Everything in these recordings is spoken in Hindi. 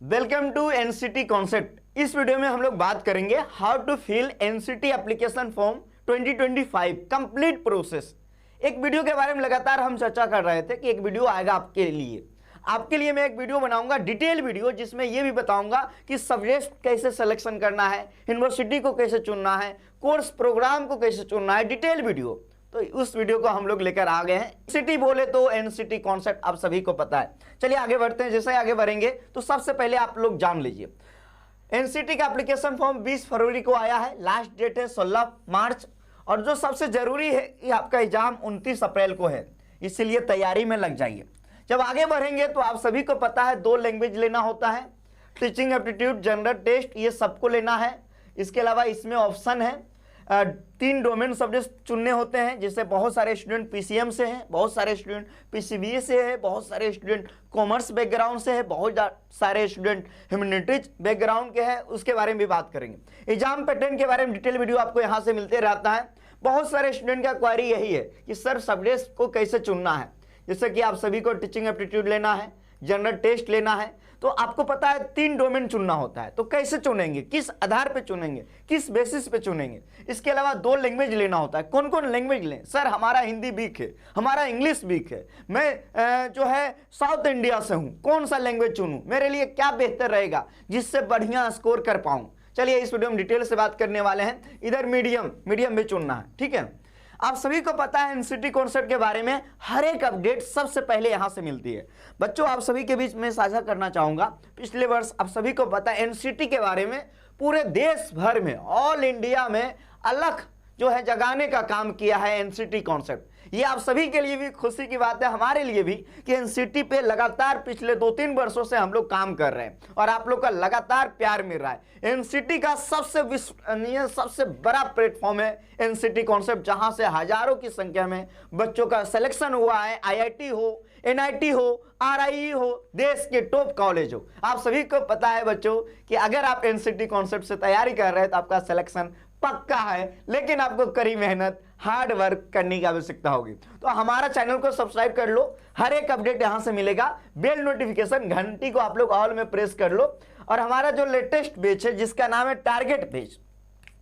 Welcome to NCT concept. इस वीडियो में हम लोग बात करेंगे how to fill NCT application form 2025 complete process. एक वीडियो के बारे में लगातार हम चर्चा कर रहे थे कि एक वीडियो आएगा आपके लिए मैं एक वीडियो बनाऊंगा, डिटेल वीडियो, जिसमें यह भी बताऊंगा कि सब्जेक्ट कैसे सिलेक्शन करना है, यूनिवर्सिटी को कैसे चुनना है, कोर्स प्रोग्राम को कैसे चुनना है, डिटेल वीडियो। तो उस वीडियो को हम लोग लेकर आ गए हैं। एनसीटी बोले तो एनसीटी कॉन्सेप्ट आप सभी को पता है। चलिए आगे बढ़ते हैं। जैसे आगे बढ़ेंगे तो सबसे पहले आप लोग जान लीजिए, एनसीटी का एप्लीकेशन फॉर्म 20 फरवरी को आया है, लास्ट डेट है 16 मार्च, और जो सबसे जरूरी है कि आपका एग्जाम 29 अप्रैल को है, इसीलिए तैयारी में लग जाइए। जब आगे बढ़ेंगे तो आप सभी को पता है 2 लैंग्वेज लेना होता है, टीचिंग एप्टीट्यूड, जनरल टेस्ट, ये सबको लेना है। इसके अलावा इसमें ऑप्शन है 3 डोमेन सब्जेक्ट चुनने होते हैं, जिससे बहुत सारे स्टूडेंट पीसीएम से हैं, बहुत सारे स्टूडेंट पीसीबीए से है, बहुत सारे स्टूडेंट कॉमर्स बैकग्राउंड से है, बहुत सारे स्टूडेंट ह्यूमैनिटीज बैकग्राउंड के हैं। उसके बारे में भी बात करेंगे। एग्जाम पैटर्न के बारे में डिटेल वीडियो आपको यहाँ से मिलते रहता है। बहुत सारे स्टूडेंट का क्वारी यही है कि सर सब्जेक्ट को कैसे चुनना है। जैसे कि आप सभी को टीचिंग एप्टीट्यूड लेना है, जनरल टेस्ट लेना है, तो आपको पता है 3 डोमेन चुनना होता है। तो कैसे चुनेंगे, किस आधार पे चुनेंगे, किस बेसिस पे चुनेंगे। इसके अलावा 2 लैंग्वेज लेना होता है। कौन कौन लैंग्वेज लें? सर हमारा हिंदी वीक है, हमारा इंग्लिश वीक है, मैं जो है साउथ इंडिया से हूं, कौन सा लैंग्वेज चुनूं, मेरे लिए क्या बेहतर रहेगा जिससे बढ़िया स्कोर कर पाऊं। चलिए इस वीडियो में डिटेल से बात करने वाले हैं। इधर मीडियम में चुनना है, ठीक है। आप सभी को पता है एनसीटी कॉन्सेप्ट के बारे में हर एक अपडेट सबसे पहले यहां से मिलती है। बच्चों आप सभी के बीच में साझा करना चाहूंगा, पिछले वर्ष आप सभी को पता है एनसीटी के बारे में पूरे देश भर में, ऑल इंडिया में अलग जो है जगाने का काम किया है एनसीटी कॉन्सेप्ट। ये आप सभी के लिए भी खुशी की बात है, हमारे लिए भी, कि एनसीटी पे लगातार पिछले 2-3 वर्षों से हम लोग काम कर रहे हैं और आप लोग का लगातार प्यार मिल रहा है। एनसीटी का सबसे विश्वसनीय, सबसे बड़ा प्लेटफॉर्म है एनसीटी कॉन्सेप्ट, जहां से हजारों की संख्या में बच्चों का सिलेक्शन हुआ है। आईआईटी हो, एनआईटी हो, आरआईई हो, देश के टॉप कॉलेज हो, आप सभी को पता है बच्चों कि अगर आप एनसीटी कॉन्सेप्ट से तैयारी कर रहे हैं तो आपका सिलेक्शन पक्का है। लेकिन आपको कड़ी मेहनत, हार्ड वर्क करने की आवश्यकता होगी। तो हमारा चैनल को सब्सक्राइब कर लो, हर एक अपडेट यहां से मिलेगा। बेल नोटिफिकेशन घंटी को आप लोग ऑल में प्रेस कर लो। और हमारा जो लेटेस्ट बैच है जिसका नाम है टारगेट बैच,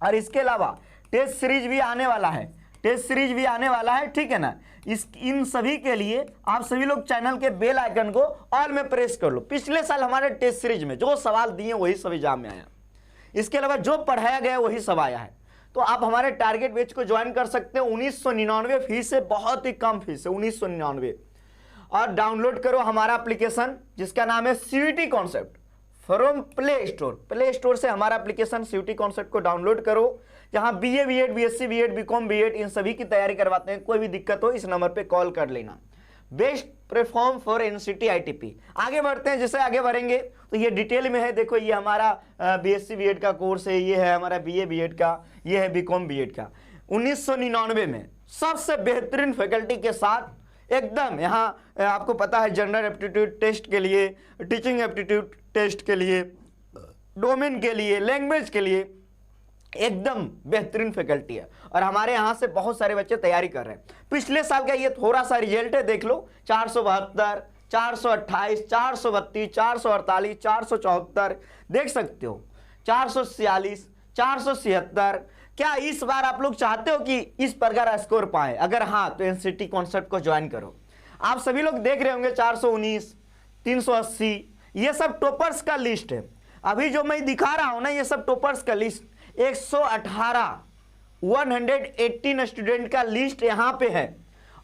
और इसके अलावा टेस्ट सीरीज भी आने वाला है, ठीक है ना। इन सभी के लिए आप सभी लोग चैनल के बेल आइकन को ऑल में प्रेस कर लो। पिछले साल हमारे टेस्ट सीरीज में जो सवाल दिए वही सब एग्जाम में आया, इसके अलावा जो पढ़ाया गया वही सब आया है। तो आप हमारे टारगेट बैच को ज्वाइन कर सकते हैं। 1999 फीस है, बहुत ही कम फीस है, 1999। और डाउनलोड करो हमारा एप्लीकेशन जिसका नाम है CUT concept from play store से हमारा एप्लीकेशन सीयूटी कॉन्सेप्ट को डाउनलोड करो, जहां BA BEd, BSc BEd, BCom BEd इन सभी की तैयारी करवाते हैं। कोई भी दिक्कत हो इस नंबर पे कॉल कर लेना। Best platform for NCT ITP. आगे बढ़ते हैं। जैसे आगे बढ़ेंगे तो ये डिटेल में है। देखो ये हमारा बीएससी बीएड का कोर्स है, ये है हमारा बीए बीएड का, ये है बीकॉम बीएड का। 1999 में सबसे बेहतरीन फैकल्टी के साथ एकदम, यहाँ आपको पता है जनरल एप्टीट्यूड टेस्ट के लिए, टीचिंग एप्टीट्यूड टेस्ट के लिए, डोमेन के लिए, लैंग्वेज के लिए एकदम बेहतरीन फैकल्टी है। और हमारे यहां से बहुत सारे बच्चे तैयारी कर रहे हैं। पिछले साल का ये थोड़ा सा रिजल्ट है, देख लो। 472, 428, 432, 448, 474, देख सकते हो, 446, 477। क्या इस बार आप लोग चाहते हो कि इस प्रकार स्कोर पाए? अगर हाँ तो एनसीटी कॉन्सेप्ट को ज्वाइन करो। आप सभी लोग देख रहे होंगे 419, 380, ये सब टॉपर्स का लिस्ट है। अभी जो मैं दिखा रहा हूं ना, ये सब टॉपर्स का लिस्ट 118 118 स्टूडेंट का लिस्ट यहां पे है।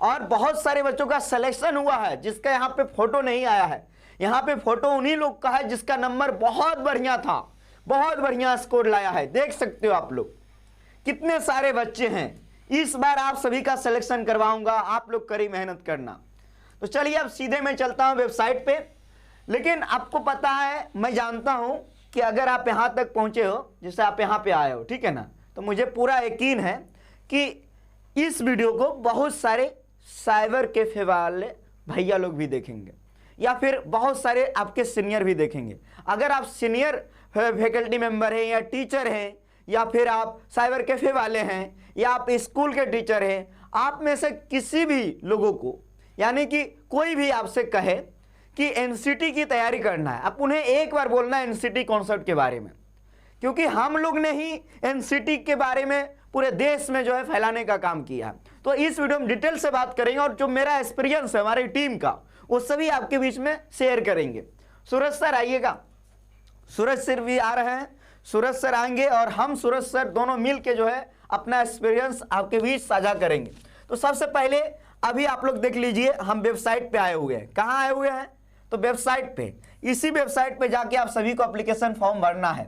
और बहुत सारे बच्चों का सिलेक्शन हुआ है जिसका यहां पे फोटो नहीं आया है। यहां पे फोटो उन्हीं लोग का है जिसका नंबर बहुत बढ़िया था, बहुत बढ़िया स्कोर लाया है। देख सकते हो आप लोग कितने सारे बच्चे हैं। इस बार आप सभी का सिलेक्शन करवाऊंगा, आप लोग कड़ी मेहनत करना। तो चलिए अब सीधे मैं चलता हूं वेबसाइट पे। लेकिन आपको पता है, मैं जानता हूं कि अगर आप यहां तक पहुंचे हो, जैसे आप यहां पे आए हो, ठीक है ना, तो मुझे पूरा यकीन है कि इस वीडियो को बहुत सारे साइबर कैफे वाले भैया लोग भी देखेंगे, या फिर बहुत सारे आपके सीनियर भी देखेंगे। अगर आप सीनियर फैकल्टी मेंबर हैं, या टीचर हैं, या फिर आप साइबर कैफे वाले हैं, या आप स्कूल के टीचर हैं, आप में से किसी भी लोगों को, यानी कि कोई भी आपसे कहे कि एनसीटी की तैयारी करना है, अब उन्हें एक बार बोलना है एनसीटी कॉन्सेप्ट के बारे में, क्योंकि हम लोग ने ही एनसीटी के बारे में पूरे देश में जो है फैलाने का काम किया। तो इस वीडियो में डिटेल से बात करेंगे और जो मेरा एक्सपीरियंस है हमारी टीम का वो सभी आपके बीच में शेयर करेंगे। सूरज सर आइएगा, सूरज सर भी आ रहे हैं, सूरज सर आएंगे और हम सूरज सर दोनों मिल के जो है अपना एक्सपीरियंस आपके बीच साझा करेंगे। तो सबसे पहले अभी आप लोग देख लीजिए, हम वेबसाइट पे आए हुए हैं। कहाँ आए हुए हैं? तो वेबसाइट पे, इसी वेबसाइट पे जाके आप सभी को एप्लीकेशन फॉर्म भरना है,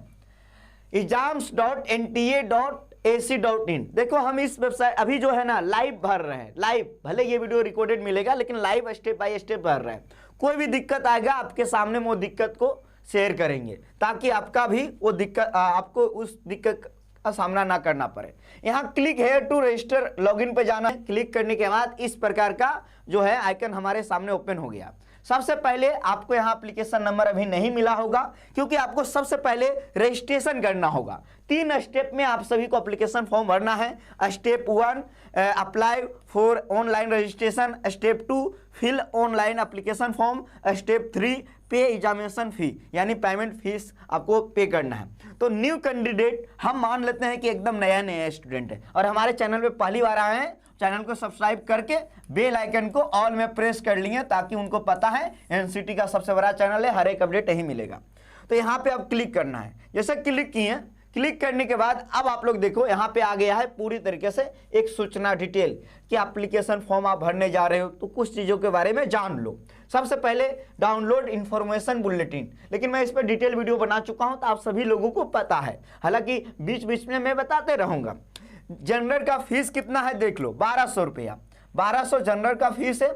exams.nta.ac.in। देखो हम इस वेबसाइट अभी जो है ना लाइव भर रहे हैं, लाइव, भले ये वीडियो रिकॉर्डेड मिलेगा लेकिन लाइव स्टेप बाय स्टेप भर रहे हैं। कोई भी दिक्कत आएगा आपके सामने वो दिक्कत को शेयर करेंगे ताकि आपका भी वो दिक्कत, आपको उस दिक्कत का सामना ना करना पड़े। यहाँ click here to register login पे जाना है। क्लिक करने के बाद इस प्रकार का जो है आइकन हमारे सामने ओपन हो गया। सबसे पहले आपको यहाँ एप्लीकेशन नंबर अभी नहीं मिला होगा क्योंकि आपको सबसे पहले रजिस्ट्रेशन करना होगा। 3 स्टेप में आप सभी को एप्लीकेशन फॉर्म भरना है। Step 1 apply for online registration, step 2 fill online application form, step 3 pay examination फी, यानी पेमेंट फीस आपको पे करना है। तो न्यू कैंडिडेट हम मान लेते हैं कि एकदम नया स्टूडेंट है और हमारे चैनल पे पहली बार आए हैं, चैनल को सब्सक्राइब करके बेल आइकन को ऑल में प्रेस कर लिए ताकि उनको पता है एनसीटी का सबसे बड़ा चैनल है, हर एक अपडेट यही मिलेगा। तो यहाँ पे आप क्लिक करना है। जैसे क्लिक किए, क्लिक करने के बाद अब आप लोग देखो यहाँ पे आ गया है पूरी तरीके से एक सूचना डिटेल कि एप्लीकेशन फॉर्म आप भरने जा रहे हो तो कुछ चीज़ों के बारे में जान लो। सबसे पहले डाउनलोड इन्फॉर्मेशन बुलेटिन, लेकिन मैं इस पर डिटेल वीडियो बना चुका हूँ तो आप सभी लोगों को पता है, हालांकि बीच बीच में मैं बताते रहूँगा। जनरल का फीस कितना है देख लो, 1200 रुपया, 1200 जनरल का फीस है।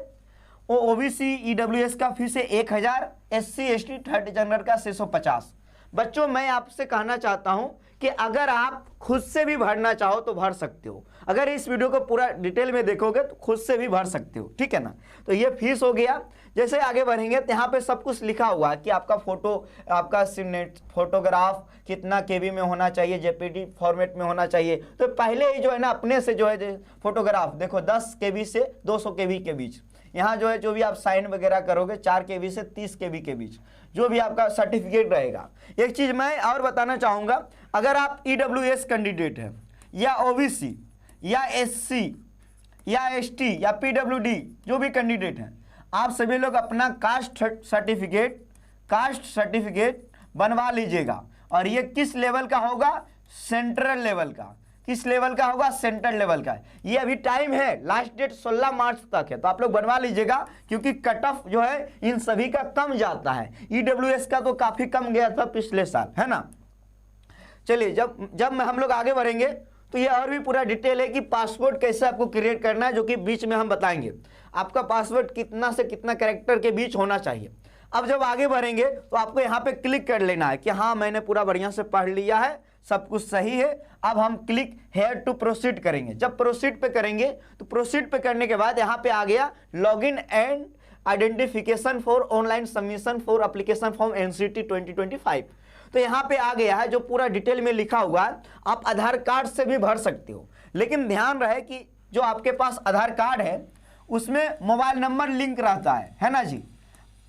ओबीसी ईडब्ल्यूएस का फीस है 1000, SC ST थर्ड जनरल का 650। बच्चों मैं आपसे कहना चाहता हूं कि अगर आप खुद से भी भरना चाहो तो भर सकते हो, अगर इस वीडियो को पूरा डिटेल में देखोगे तो खुद से भी भर सकते हो, ठीक है ना। तो ये फीस हो गया। जैसे आगे बढ़ेंगे तो यहाँ पे सब कुछ लिखा हुआ है कि आपका फोटो, आपका फोटोग्राफ कितना केबी में होना चाहिए, जेपीडी फॉर्मेट में होना चाहिए। तो पहले ही जो है ना अपने से जो है फोटोग्राफ देखो 10 केबी से 200 केबी के बीच, यहाँ जो है जो भी आप साइन वगैरह करोगे 4 केबी से 30 केबी के बीच जो भी आपका सर्टिफिकेट रहेगा। एक चीज़ मैं और बताना चाहूँगा, अगर आप ईडब्ल्यूएस कैंडिडेट हैं या ओबीसी या SC या ST या PWD जो भी कैंडिडेट हैं, आप सभी लोग अपना कास्ट सर्टिफिकेट बनवा लीजिएगा। और ये किस लेवल का होगा? सेंट्रल लेवल का। किस लेवल का होगा? सेंट्रल लेवल का। ये अभी टाइम है, लास्ट डेट 16 मार्च तक है, तो आप लोग बनवा लीजिएगा क्योंकि कट ऑफ जो है इन सभी का कम जाता है। ईडब्ल्यूएस का तो काफ़ी कम गया था पिछले साल, है ना। चलिए जब हम लोग आगे बढ़ेंगे तो ये और भी पूरा डिटेल है कि पासवर्ड कैसे आपको क्रिएट करना है, जो कि बीच में हम बताएंगे। आपका पासवर्ड कितना से कितना कैरेक्टर के बीच होना चाहिए। अब जब आगे बढ़ेंगे तो आपको यहाँ पे क्लिक कर लेना है कि हाँ मैंने पूरा बढ़िया से पढ़ लिया है, सब कुछ सही है। अब हम क्लिक हेयर टू प्रोसीड करेंगे। जब प्रोसीड पे करेंगे तो प्रोसीड पे करने के बाद यहाँ पे आ गया login and identification for online submission for application form NCT 2025। तो यहाँ पे आ गया है जो पूरा डिटेल में लिखा हुआ है। आप आधार कार्ड से भी भर सकते हो, लेकिन ध्यान रहे कि जो आपके पास आधार कार्ड है उसमें मोबाइल नंबर लिंक रहता है ना जी।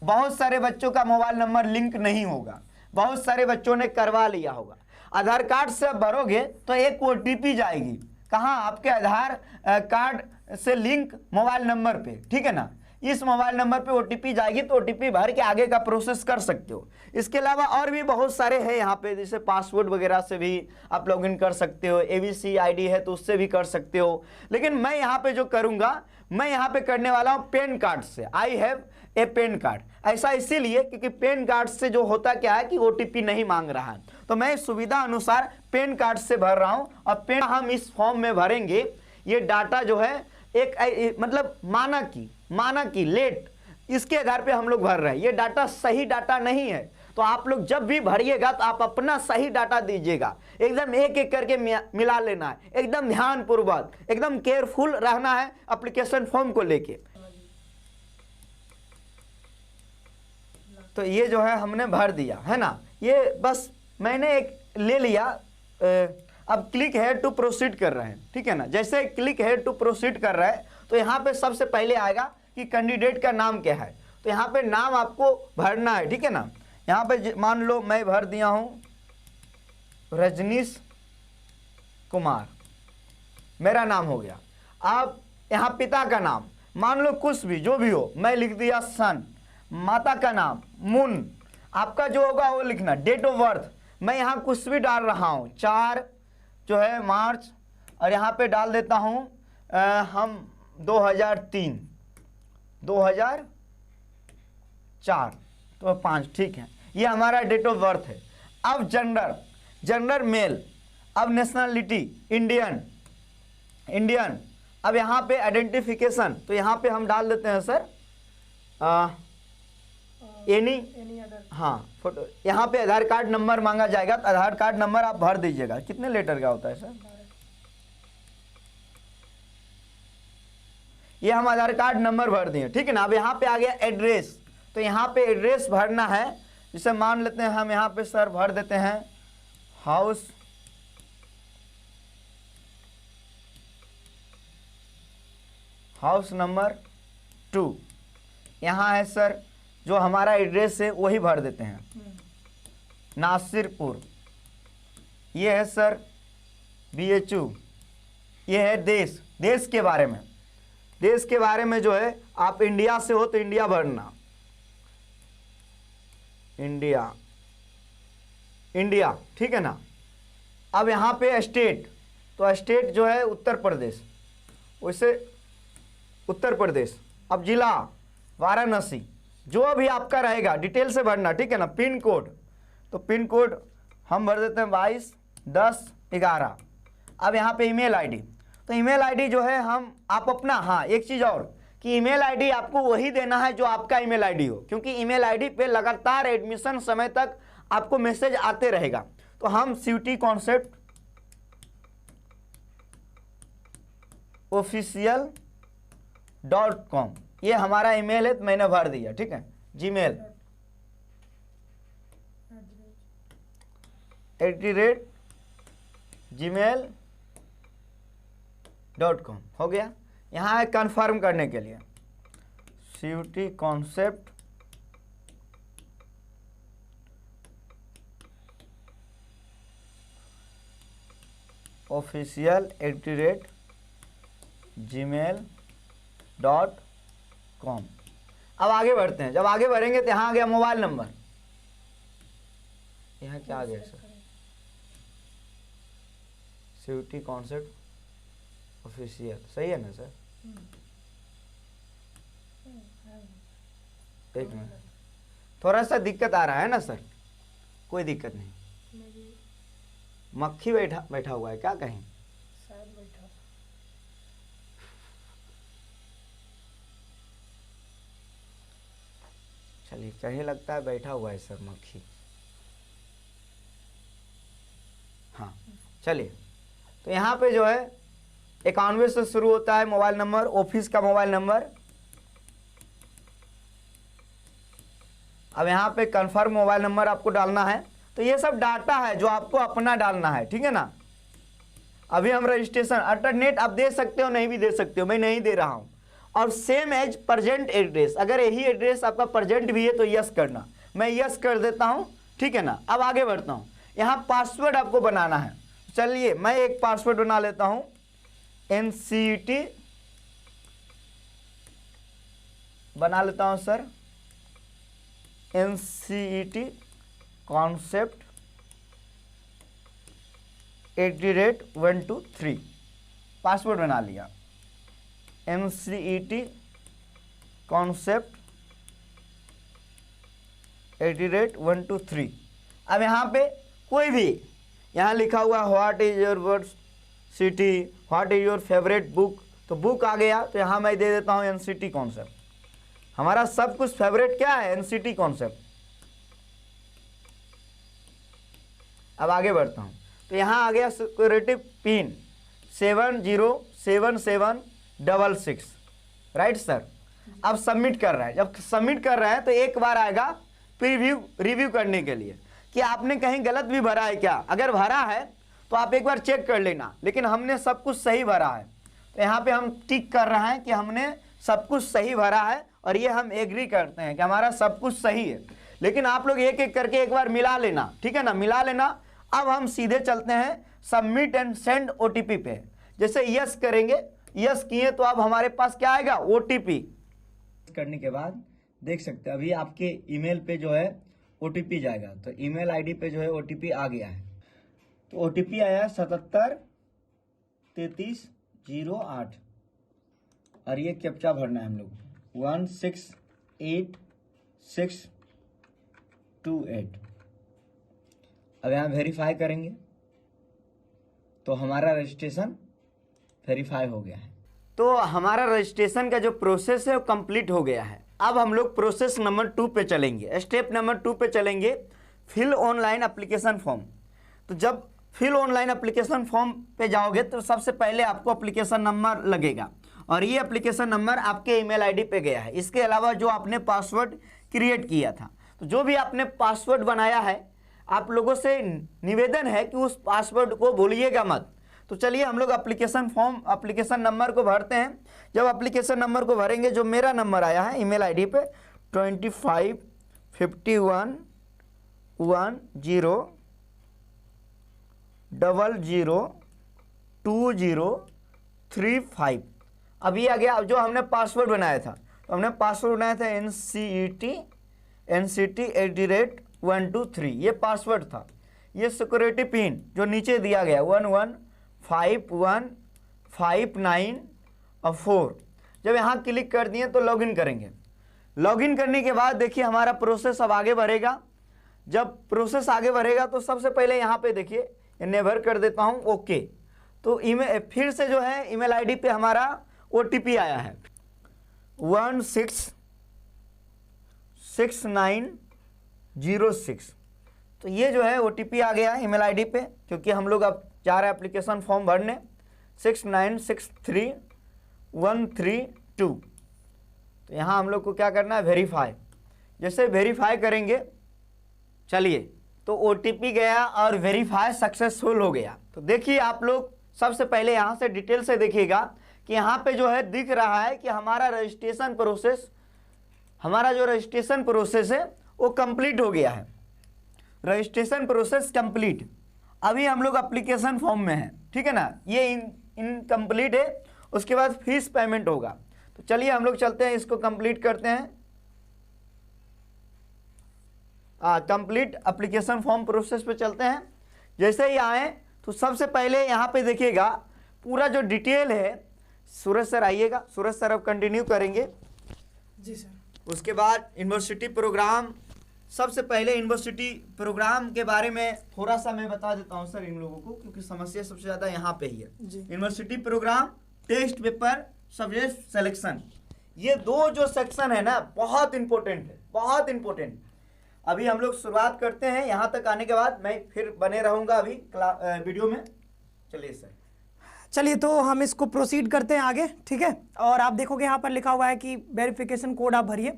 बहुत सारे बच्चों का मोबाइल नंबर लिंक नहीं होगा, बहुत सारे बच्चों ने करवा लिया होगा। आधार कार्ड से भरोगे तो एक OTP जाएगी, कहाँ? आपके आधार कार्ड से लिंक मोबाइल नंबर पे, ठीक है ना। इस मोबाइल नंबर पे OTP जाएगी तो OTP भर के आगे का प्रोसेस कर सकते हो। इसके अलावा और भी बहुत सारे हैं यहाँ पे, जैसे पासवर्ड वगैरह से भी आप लॉगिन कर सकते हो, ABC ID है तो उससे भी कर सकते हो। लेकिन मैं यहाँ पे जो करूँगा, मैं यहाँ पे करने वाला हूँ पैन कार्ड से। I have a pan card. ऐसा इसीलिए क्योंकि पैन कार्ड से जो होता क्या है कि OTP नहीं मांग रहा है, तो मैं सुविधा अनुसार पैन कार्ड से भर रहा हूँ। और पैन हम इस फॉर्म में भरेंगे, ये डाटा जो है एक मतलब माना की लेट, इसके आधार पे हम लोग भर रहे हैं। ये डाटा सही डाटा नहीं है, तो आप लोग जब भी भरिएगा तो आप अपना सही डाटा दीजिएगा। एकदम एक एक करके मिला लेना है, एकदम ध्यानपूर्वक, एकदम केयरफुल रहना है एप्लीकेशन फॉर्म को लेके। तो ये जो है हमने भर दिया है ना, ये बस मैंने एक ले लिया। अब क्लिक हेयर टू प्रोसीड कर रहे हैं, ठीक है ना। जैसे क्लिक हेयर टू प्रोसीड कर रहे हैं तो यहाँ पे सबसे पहले आएगा कि कैंडिडेट का नाम क्या है। तो तो यहाँ पे नाम आपको भरना है, ठीक है ना। यहाँ पे मान लो मैं भर दिया हूँ रजनीश कुमार, मेरा नाम हो गया। अब यहाँ पिता का नाम मान लो कुछ भी जो भी हो, मैं लिख दिया सन। माता का नाम मुन, आपका जो होगा वो लिखना। डेट ऑफ बर्थ मैं यहाँ कुछ भी डाल रहा हूँ, 4 जो है मार्च, और यहाँ पे डाल देता हूँ हम 2003 2004 तो 5, ठीक है, ये हमारा डेट ऑफ बर्थ है। अब जेंडर मेल, अब नेशनलिटी इंडियन। अब यहाँ पे आइडेंटिफिकेशन, तो यहाँ पे हम डाल देते हैं सर एनी अदर, हाँ फोटो। यहाँ पे आधार कार्ड नंबर मांगा जाएगा, तो आधार कार्ड नंबर आप भर दीजिएगा। कितने लेटर का होता है सर? ये हम आधार कार्ड नंबर भर दिए, ठीक है ना। अब यहाँ पे आ गया एड्रेस, तो यहाँ पे एड्रेस भरना है। जिसे मान लेते हैं हम यहाँ पे सर भर देते हैं हाउस नंबर 2। यहाँ है सर जो हमारा एड्रेस है वही भर देते हैं, नासिरपुर। ये है सर BHU। ये है देश के बारे में जो है, आप इंडिया से हो तो इंडिया भरना, इंडिया, ठीक है ना। अब यहाँ पे स्टेट, तो स्टेट जो है उत्तर प्रदेश, वैसे उत्तर प्रदेश। अब जिला वाराणसी, जो भी आपका रहेगा डिटेल से भरना, ठीक है ना। पिन कोड, तो पिन कोड हम भर देते हैं 221011। अब यहाँ पे ईमेल आईडी, तो ईमेल आईडी जो है आप अपना, हाँ एक चीज़ और कि ईमेल आईडी आपको वही देना है जो आपका ईमेल आईडी हो, क्योंकि ईमेल आईडी पे लगातार एडमिशन समय तक आपको मैसेज आते रहेगा। तो हम cuticonceptofficial.com, ये हमारा ईमेल है, तो मैंने भर दिया, ठीक है। जीमेल @gmail.com हो गया। यहाँ है कंफर्म करने के लिए cuticoncept official@gmail.com। अब आगे बढ़ते हैं। जब आगे बढ़ेंगे तो यहाँ आ गया मोबाइल नंबर। यहाँ क्या आ गया सर? cuticoncept ऑफिशियल, सही है ना सर? एक मिनट, थोड़ा सा दिक्कत आ रहा है ना सर? कोई दिक्कत नहीं। मक्खी बैठा हुआ है क्या कहीं? चलिए, कहीं लगता है बैठा हुआ है सर मक्खी। हाँ चलिए, तो यहाँ पे जो है 91 से शुरू होता है मोबाइल नंबर, ऑफिस का मोबाइल नंबर। अब यहाँ पे कंफर्म मोबाइल नंबर आपको डालना है। तो ये सब डाटा है जो आपको अपना डालना है, ठीक है ना। अभी हम रजिस्ट्रेशन अल्टरनेट आप दे सकते हो, नहीं भी दे सकते हो, मैं नहीं दे रहा हूँ। और सेम एज प्रेजेंट एड्रेस, अगर यही एड्रेस आपका प्रेजेंट भी है तो यस करना, मैं यस कर देता हूँ, ठीक है ना। अब आगे बढ़ता हूँ। यहाँ पासवर्ड आपको बनाना है। चलिए मैं एक पासवर्ड बना लेता हूँ, NCET बना लेता हूँ सर, NCET कॉन्सेप्ट @123 पासवर्ड बना लिया। NCET concept @123। अब यहाँ पे कोई भी, यहाँ लिखा हुआ what is your World City, what is your favourite book, तो बुक आ गया। तो यहाँ मैं दे देता हूँ NCET कॉन्सेप्ट। हमारा सब कुछ फेवरेट क्या है? NCET concept. अब आगे बढ़ता हूँ। तो यहाँ आ गया सिक्योरिटी पिन 707766, राइट सर। अब सबमिट कर रहा है। जब सबमिट कर रहा है तो एक बार आएगा रिव्यू करने के लिए कि आपने कहीं गलत भी भरा है क्या। अगर भरा है तो आप एक बार चेक कर लेना, लेकिन हमने सब कुछ सही भरा है। तो यहाँ पे हम टिक कर रहे हैं कि हमने सब कुछ सही भरा है और ये हम एग्री करते हैं कि हमारा सब कुछ सही है। लेकिन आप लोग एक एक करके एक बार मिला लेना, ठीक है ना, मिला लेना। अब हम सीधे चलते हैं सबमिट एंड सेंड ओटीपी पे। जैसे यस करेंगे, यस किए तो अब हमारे पास क्या आएगा, ओटीपी। करने के बाद देख सकते हैं अभी आपके ईमेल पे जो है ओटीपी जाएगा। तो ईमेल आईडी पे जो है ओटीपी आ गया है। तो ओटीपी आया 773308 और ये कैप्चा भरना है हम लोग 168628। अब यहाँ वेरीफाई करेंगे तो हमारा रजिस्ट्रेशन वेरीफाई हो गया है। तो हमारा रजिस्ट्रेशन का जो प्रोसेस है वो कंप्लीट हो गया है। अब हम लोग प्रोसेस नंबर 2 पे चलेंगे, स्टेप नंबर 2 पे चलेंगे, फिल ऑनलाइन एप्लीकेशन फॉर्म। तो जब फिल ऑनलाइन एप्लीकेशन फॉर्म पे जाओगे तो सबसे पहले आपको एप्लीकेशन नंबर लगेगा और ये एप्लीकेशन नंबर आपके ईमेल आईडी पे गया है। इसके अलावा जो आपने पासवर्ड क्रिएट किया था, तो जो भी आपने पासवर्ड बनाया है, आप लोगों से निवेदन है कि उस पासवर्ड को भूलिएगा मत। तो चलिए हम लोग एप्लीकेशन नंबर को भरते हैं। जब एप्लीकेशन नंबर को भरेंगे, जो मेरा नंबर आया है ईमेल आईडी पे 255100002035। अब ये आ गया जो हमने पासवर्ड बनाया था। तो हमने पासवर्ड बनाया था NCT@123, ये पासवर्ड था। ये सिक्योरिटी पिन जो नीचे दिया गया 115159 जब यहाँ क्लिक कर दिए तो लॉगिन करेंगे। लॉगिन करने के बाद देखिए हमारा प्रोसेस अब आगे बढ़ेगा। जब प्रोसेस आगे बढ़ेगा तो सबसे पहले यहाँ पे देखिए नेवर कर देता हूँ, ओके। तो ईमेल फिर से जो है ईमेल आईडी पे हमारा ओटीपी आया है 166906। तो ये जो है ओटीपी आ गया ईमेल आईडी पे, क्योंकि हम लोग अब जा रहे हैं एप्लीकेशन फॉर्म भरने 6963132। तो यहाँ हम लोग को क्या करना है, वेरीफाई। जैसे वेरीफाई करेंगे, चलिए, तो ओटीपी गया और वेरीफाई सक्सेसफुल हो गया। तो देखिए आप लोग सबसे पहले यहाँ से डिटेल से देखिएगा कि यहाँ पे जो है दिख रहा है कि हमारा रजिस्ट्रेशन प्रोसेस है वो कंप्लीट हो गया है। Registration process complete. अभी हम लोग एप्लीकेशन फॉर्म में हैं, ठीक है ना, ये इनकम्प्लीट है। उसके बाद फीस पेमेंट होगा। तो चलिए हम लोग चलते हैं, इसको कंप्लीट करते हैं। कंप्लीट एप्लीकेशन फॉर्म प्रोसेस पे चलते हैं। जैसे ही आए तो सबसे पहले यहाँ पे देखिएगा पूरा जो डिटेल है। सूरज सर आइएगा, सूरज सर अब कंटिन्यू करेंगे। जी सर। उसके बाद यूनिवर्सिटी प्रोग्राम। सबसे पहले यूनिवर्सिटी प्रोग्राम के बारे में थोड़ा सा मैं बता देता हूँ सर इन लोगों को, क्योंकि समस्या सबसे ज़्यादा यहाँ पे ही है। University program, test paper, subject selection, ये दो जो सेक्शन है ना बहुत इंपॉर्टेंट है, बहुत इंपॉर्टेंट। अभी हम लोग शुरुआत करते हैं। यहाँ तक आने के बाद मैं फिर बने रहूँगा अभी वीडियो में। चलिए सर। चलिए तो हम इसको प्रोसीड करते हैं आगे, ठीक है। और आप देखोगे यहाँ पर लिखा हुआ है कि वेरिफिकेशन कोड आप भरिए।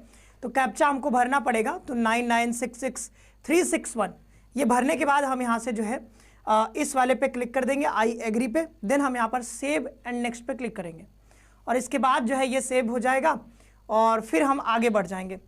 तो कैप्चा हमको भरना पड़ेगा, तो 9966361 ये भरने के बाद हम यहाँ से जो है इस वाले पे क्लिक कर देंगे, आई एग्री पे। देन हम यहाँ पर सेव एंड नेक्स्ट पे क्लिक करेंगे और इसके बाद जो है ये सेव हो जाएगा और फिर हम आगे बढ़ जाएंगे।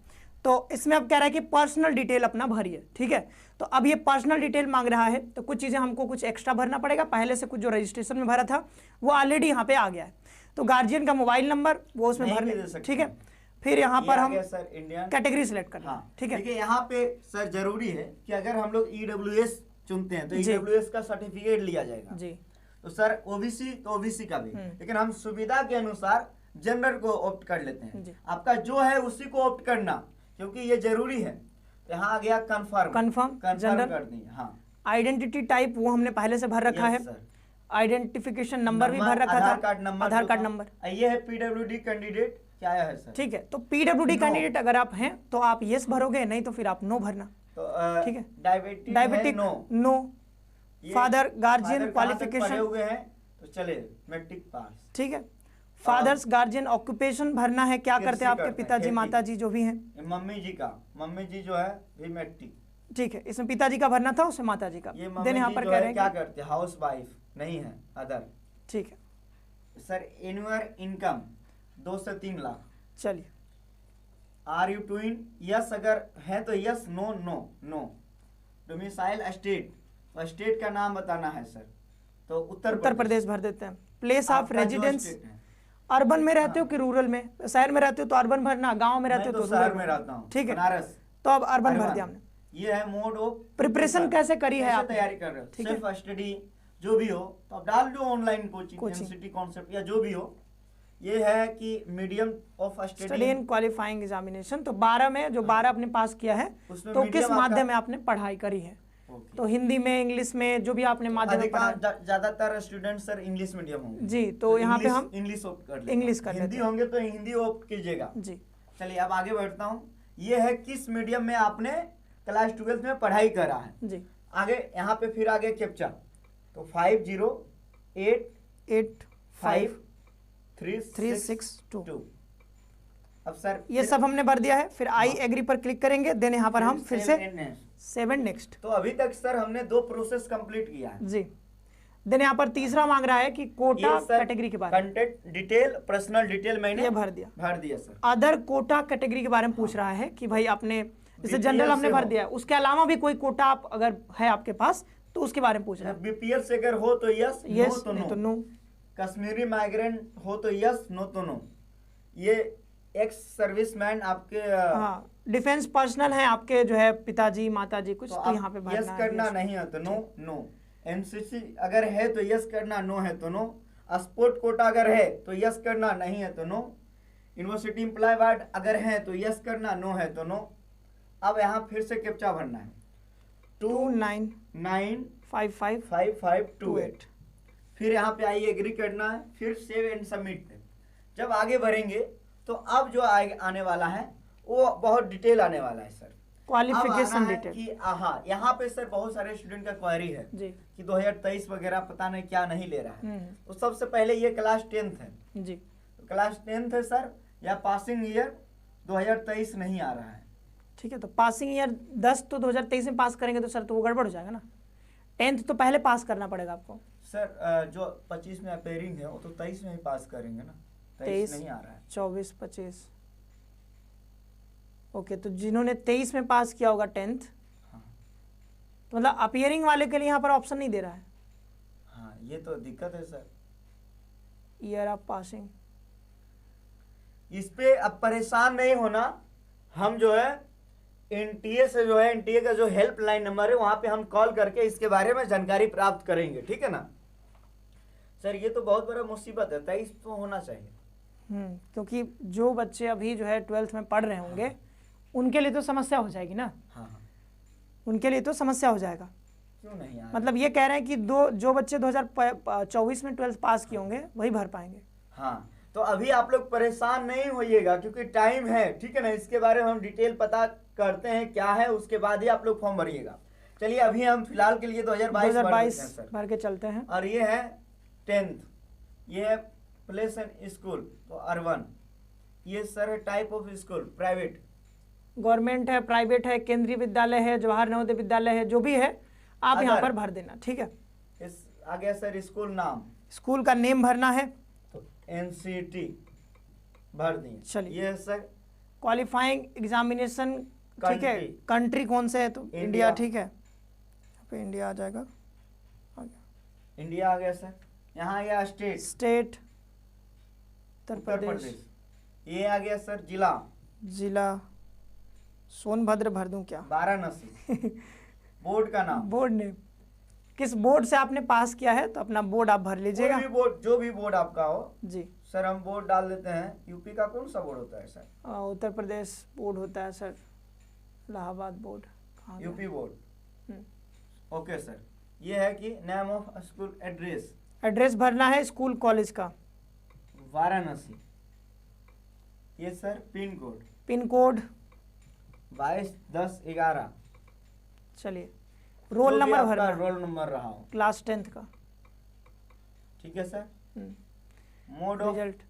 तो इसमें अब कह रहा है कि पर्सनल डिटेल अपना भरिए, ठीक है। तो अब ये पर्सनल डिटेल मांग रहा है, तो कुछ चीज़ें हमको कुछ एक्स्ट्रा भरना पड़ेगा। पहले से कुछ जो रजिस्ट्रेशन में भरा था वो ऑलरेडी यहाँ पे आ गया है। तो गार्जियन का मोबाइल नंबर वो उसमें भरने, ठीक है। फिर यहाँ पर हम कैटेगरी सिलेक्ट करना, ठीक है। देखिए यहाँ पे सर जरूरी है कि अगर हम लोग EWS चुनते हैं तो EWS का सर्टिफिकेट लिया जाएगा जी। तो सर ओबीसी तो ओबीसी का भी, लेकिन हम सुविधा के अनुसार जनरल को ऑप्ट कर लेते हैं। आपका जो है उसी को ऑप्ट करना, क्योंकि ये जरूरी है। यहाँ आ गया कंफर्म जनरल कर दिए। हाँ, आइडेंटिटी टाइप वो हमने पहले से भर रखा है। आइडेंटिफिकेशन नंबर भी भर रखा था, आधार कार्ड नंबर। ये है PWD कैंडिडेट क्या है सर, ठीक है। तो PWD कैंडिडेट अगर आप हैं तो आप यस भरोगे, नहीं तो फिर आप नो भरना, ठीक है। Diabetic no. Father guardian qualification हुए हैं तो चले मैट्रिक पास, ठीक है। फादर्स गार्जियन ऑक्यूपेशन भरना है, क्या करते हैं आपके पिताजी माताजी जो भी हैं। मम्मी जी जो है भी मैट्रिक, ठीक है। इसमें पिताजी का भरना था, उसमें माताजी का। देन यहाँ पर कह रहे हैं क्या करते हैं, हाउस वाइफ नहीं है, अदर, ठीक है। सर एनुअल इनकम 2 से 3 लाख। चलिए आर यू ट्विन, यस अगर है तो yes, no no no. Domicile state, तो स्टेट का नाम बताना है सर, तो उत्तर प्रदेश भर देते हैं। प्लेस ऑफ आपका जो रेजिडेंस, state है। अर्बन में रहते हो कि रूरल में? शहर में रहते हो तो अर्बन भरना, गांव में रहते मैं हो तो तो शहर रूरल में भरना। रहता हूँ, ठीक है, बनारस। तो अब अर्बन भर दिया हमने। ये है मोड ऑफ प्रिपरेशन कैसे करी है कैसे आपने? तैयारी कर रहे हो, ठीक है। सेल्फ स्टडी जो भी हो तो आप डाल दो online coaching, coaching. NCT concept या जो भी हो। ये है कि medium of study study, in qualifying examination, तो 12 में जो 12 आपने पास किया है, उसमें तो किस medium माध्यम आपका- में आपने पढ़ाई करी है? ओके। तो हिंदी में, इंग्लिश में, जो भी आपने माध्यम में पढ़ा है। ज्यादातर स्टूडेंट सर इंग्लिश मीडियम होंगे जी, तो यहाँ पे हम इंग्लिश ऑप्ट कर लेते इंग्लिश हैं। कर हिंदी लेते हैं। होंगे तो हिंदी ऑप्ट कीजिएगा। जी, चलिए अब आगे बढ़ता हूँ। ये है किस मीडियम में आपने क्लास 12 में पढ़ाई करा है। जी। आगे यहाँ पे फिर आगे कैप्चा, तो 508362। अब सर ये सब हमने भर दिया है। फिर आई एग्री पर क्लिक करेंगे, देन यहाँ पर हम फिर से 7 नेक्स्ट। तो अभी तक सर हमने 2 प्रोसेस कंप्लीट किया है। जी, देन यहाँ पर तीसरा मांग रहा है कि कोटा ये सर कैटेगरी के बारे में। कंटेंट डिटेल, पर्सनल डिटेल मैंने ये भर दिया सर। अदर कोटा कैटेगरी के बारे में पूछ रहा है कि भाई आपने जैसे BPL जनरल हमने से भर हो। दिया है, उसके अलावा भी कोई कोटा आप अगर है आपके पास तो उसके बारे में पूछ रहा है। बीपीएल से अगर हो तो यस, नो यस, तो नहीं तो नो। नो। कश्मीरी माइग्रेंट हो तो यस, नो तो नो। ये एक्स सर्विसमैन आपके हाँ, डिफेंस पर्सनल है आपके, जो है पिताजी माताजी कुछ, तो यहाँ पे यस भरना है। करना, yes। नहीं है तो नो नो। एनसीसी अगर है तो यस करना, नो है तो नो। स्पोर्ट कोटा अगर है तो यस करना, नहीं है तो नो। यूनिवर्सिटी एम्प्लॉय वार्ड अगर है तो यस करना, नो है तो नो। अब यहाँ फिर से कैप्चा भरना है, 295528। फिर यहाँ पे आई एग्री करना है, फिर सेव एंड सबमिट। जब आगे बढ़ेंगे तो अब जो आने वाला है वो बहुत डिटेल आने वाला है सर। क्वालिफिकेशन डिटेल कि हाँ, यहाँ पे सर बहुत सारे स्टूडेंट का क्वेरी है जी। कि 2023 वगैरह पता नहीं क्या नहीं ले रहा है। हम्म। तो सबसे पहले ये क्लास 10th है, जी, तो क्लास 10th है सर, या पासिंग ईयर 2023 नहीं आ रहा है। ठीक है। तो पासिंग ईयर 10 तो 2023 में पास करेंगे तो सर तो वो गड़बड़ हो जाएगा ना। 10th तो पहले पास करना पड़ेगा आपको। सर जो 25 में अपेयरिंग है वो तो 23 में ही पास करेंगे ना, 23 नहीं आ रहा है। 24 25। ओके, तो जिन्होंने 23 में पास किया होगा 10th, हाँ तो मतलब अपियरिंग वाले के लिए यहाँ पर ऑप्शन नहीं दे रहा है। हाँ, ये तो दिक्कत है सर। ईयर ऑफ पासिंग, इस पे अब परेशान नहीं होना। हम जो है एनटीए से जो है, एनटीए का जो हेल्पलाइन नंबर है वहां पे हम कॉल करके इसके बारे में जानकारी प्राप्त करेंगे, ठीक है ना सर। ये तो बहुत बड़ा मुसीबत है, 23 तो होना चाहिए। क्योंकि जो बच्चे अभी जो है 12th में पढ़ रहे होंगे उनके लिए तो समस्या हो जाएगी ना। हाँ हाँ, उनके लिए तो समस्या हो जाएगा। क्यों नहीं यार। मतलब ये कह रहे हैं कि जो बच्चे 2024 में 12th पास किए होंगे वही भर पाएंगे। हाँ, तो अभी आप लोग परेशान नहीं होइएगा क्योंकि टाइम है, ठीक है ना। इसके बारे में हम डिटेल पता करते हैं क्या है, उसके बाद ही आप लोग फॉर्म भरिएगा। चलिए अभी हम फिलहाल के लिए 2022 2022 भर के चलते हैं। और ये है 10th, ये है प्लेस एंड स्कूल, तो अर्बन। ये सर है type of school, private, government है, प्राइवेट है, केंद्रीय विद्यालय है, जवाहर नवोदय विद्यालय है, जो भी है आप यहाँ पर भर देना, ठीक है। इस आ गया सर स्कूल नाम, स्कूल का नेम भरना है, तो एनसीटी भर दिए। चलिए। ये है सर क्वालिफाइंग एग्जामिनेशन, ठीक है। Country। कंट्री कौन से है, तो इंडिया। इंडिया, ठीक है। यहाँ पे इंडिया आ जाएगा, आ गया। इंडिया आ गया सर। यहाँ आ गया स्टेट, स्टेट उत्तर उत्तर प्रदेश। प्रदेश। ये आ गया सर जिला, जिला सोनभद्र भर दूं क्या? वाराणसी। बोर्ड का नाम, बोर्ड नेम, किस बोर्ड से आपने पास किया है तो अपना बोर्ड आप भर लीजिएगा। कोई भी बोर्ड, जो भी बोर्ड आपका हो। जी सर हम बोर्ड डाल देते हैं। यूपी का कौन सा बोर्ड होता है सर? उत्तर प्रदेश बोर्ड होता है सर, इलाहाबाद बोर्ड। कहाँ गया? UP board. हम्म। Okay sir. ये है कि name of school address, address भरना है स्कूल कॉलेज का, वाराणसी। ये sir pin code, pin code 221011। चलिए। रोल नंबर भरना, रोल नंबर रहा हो, क्लास 10th का। ठीक है सर। हम्म। मोड ऑफ रिजल्ट,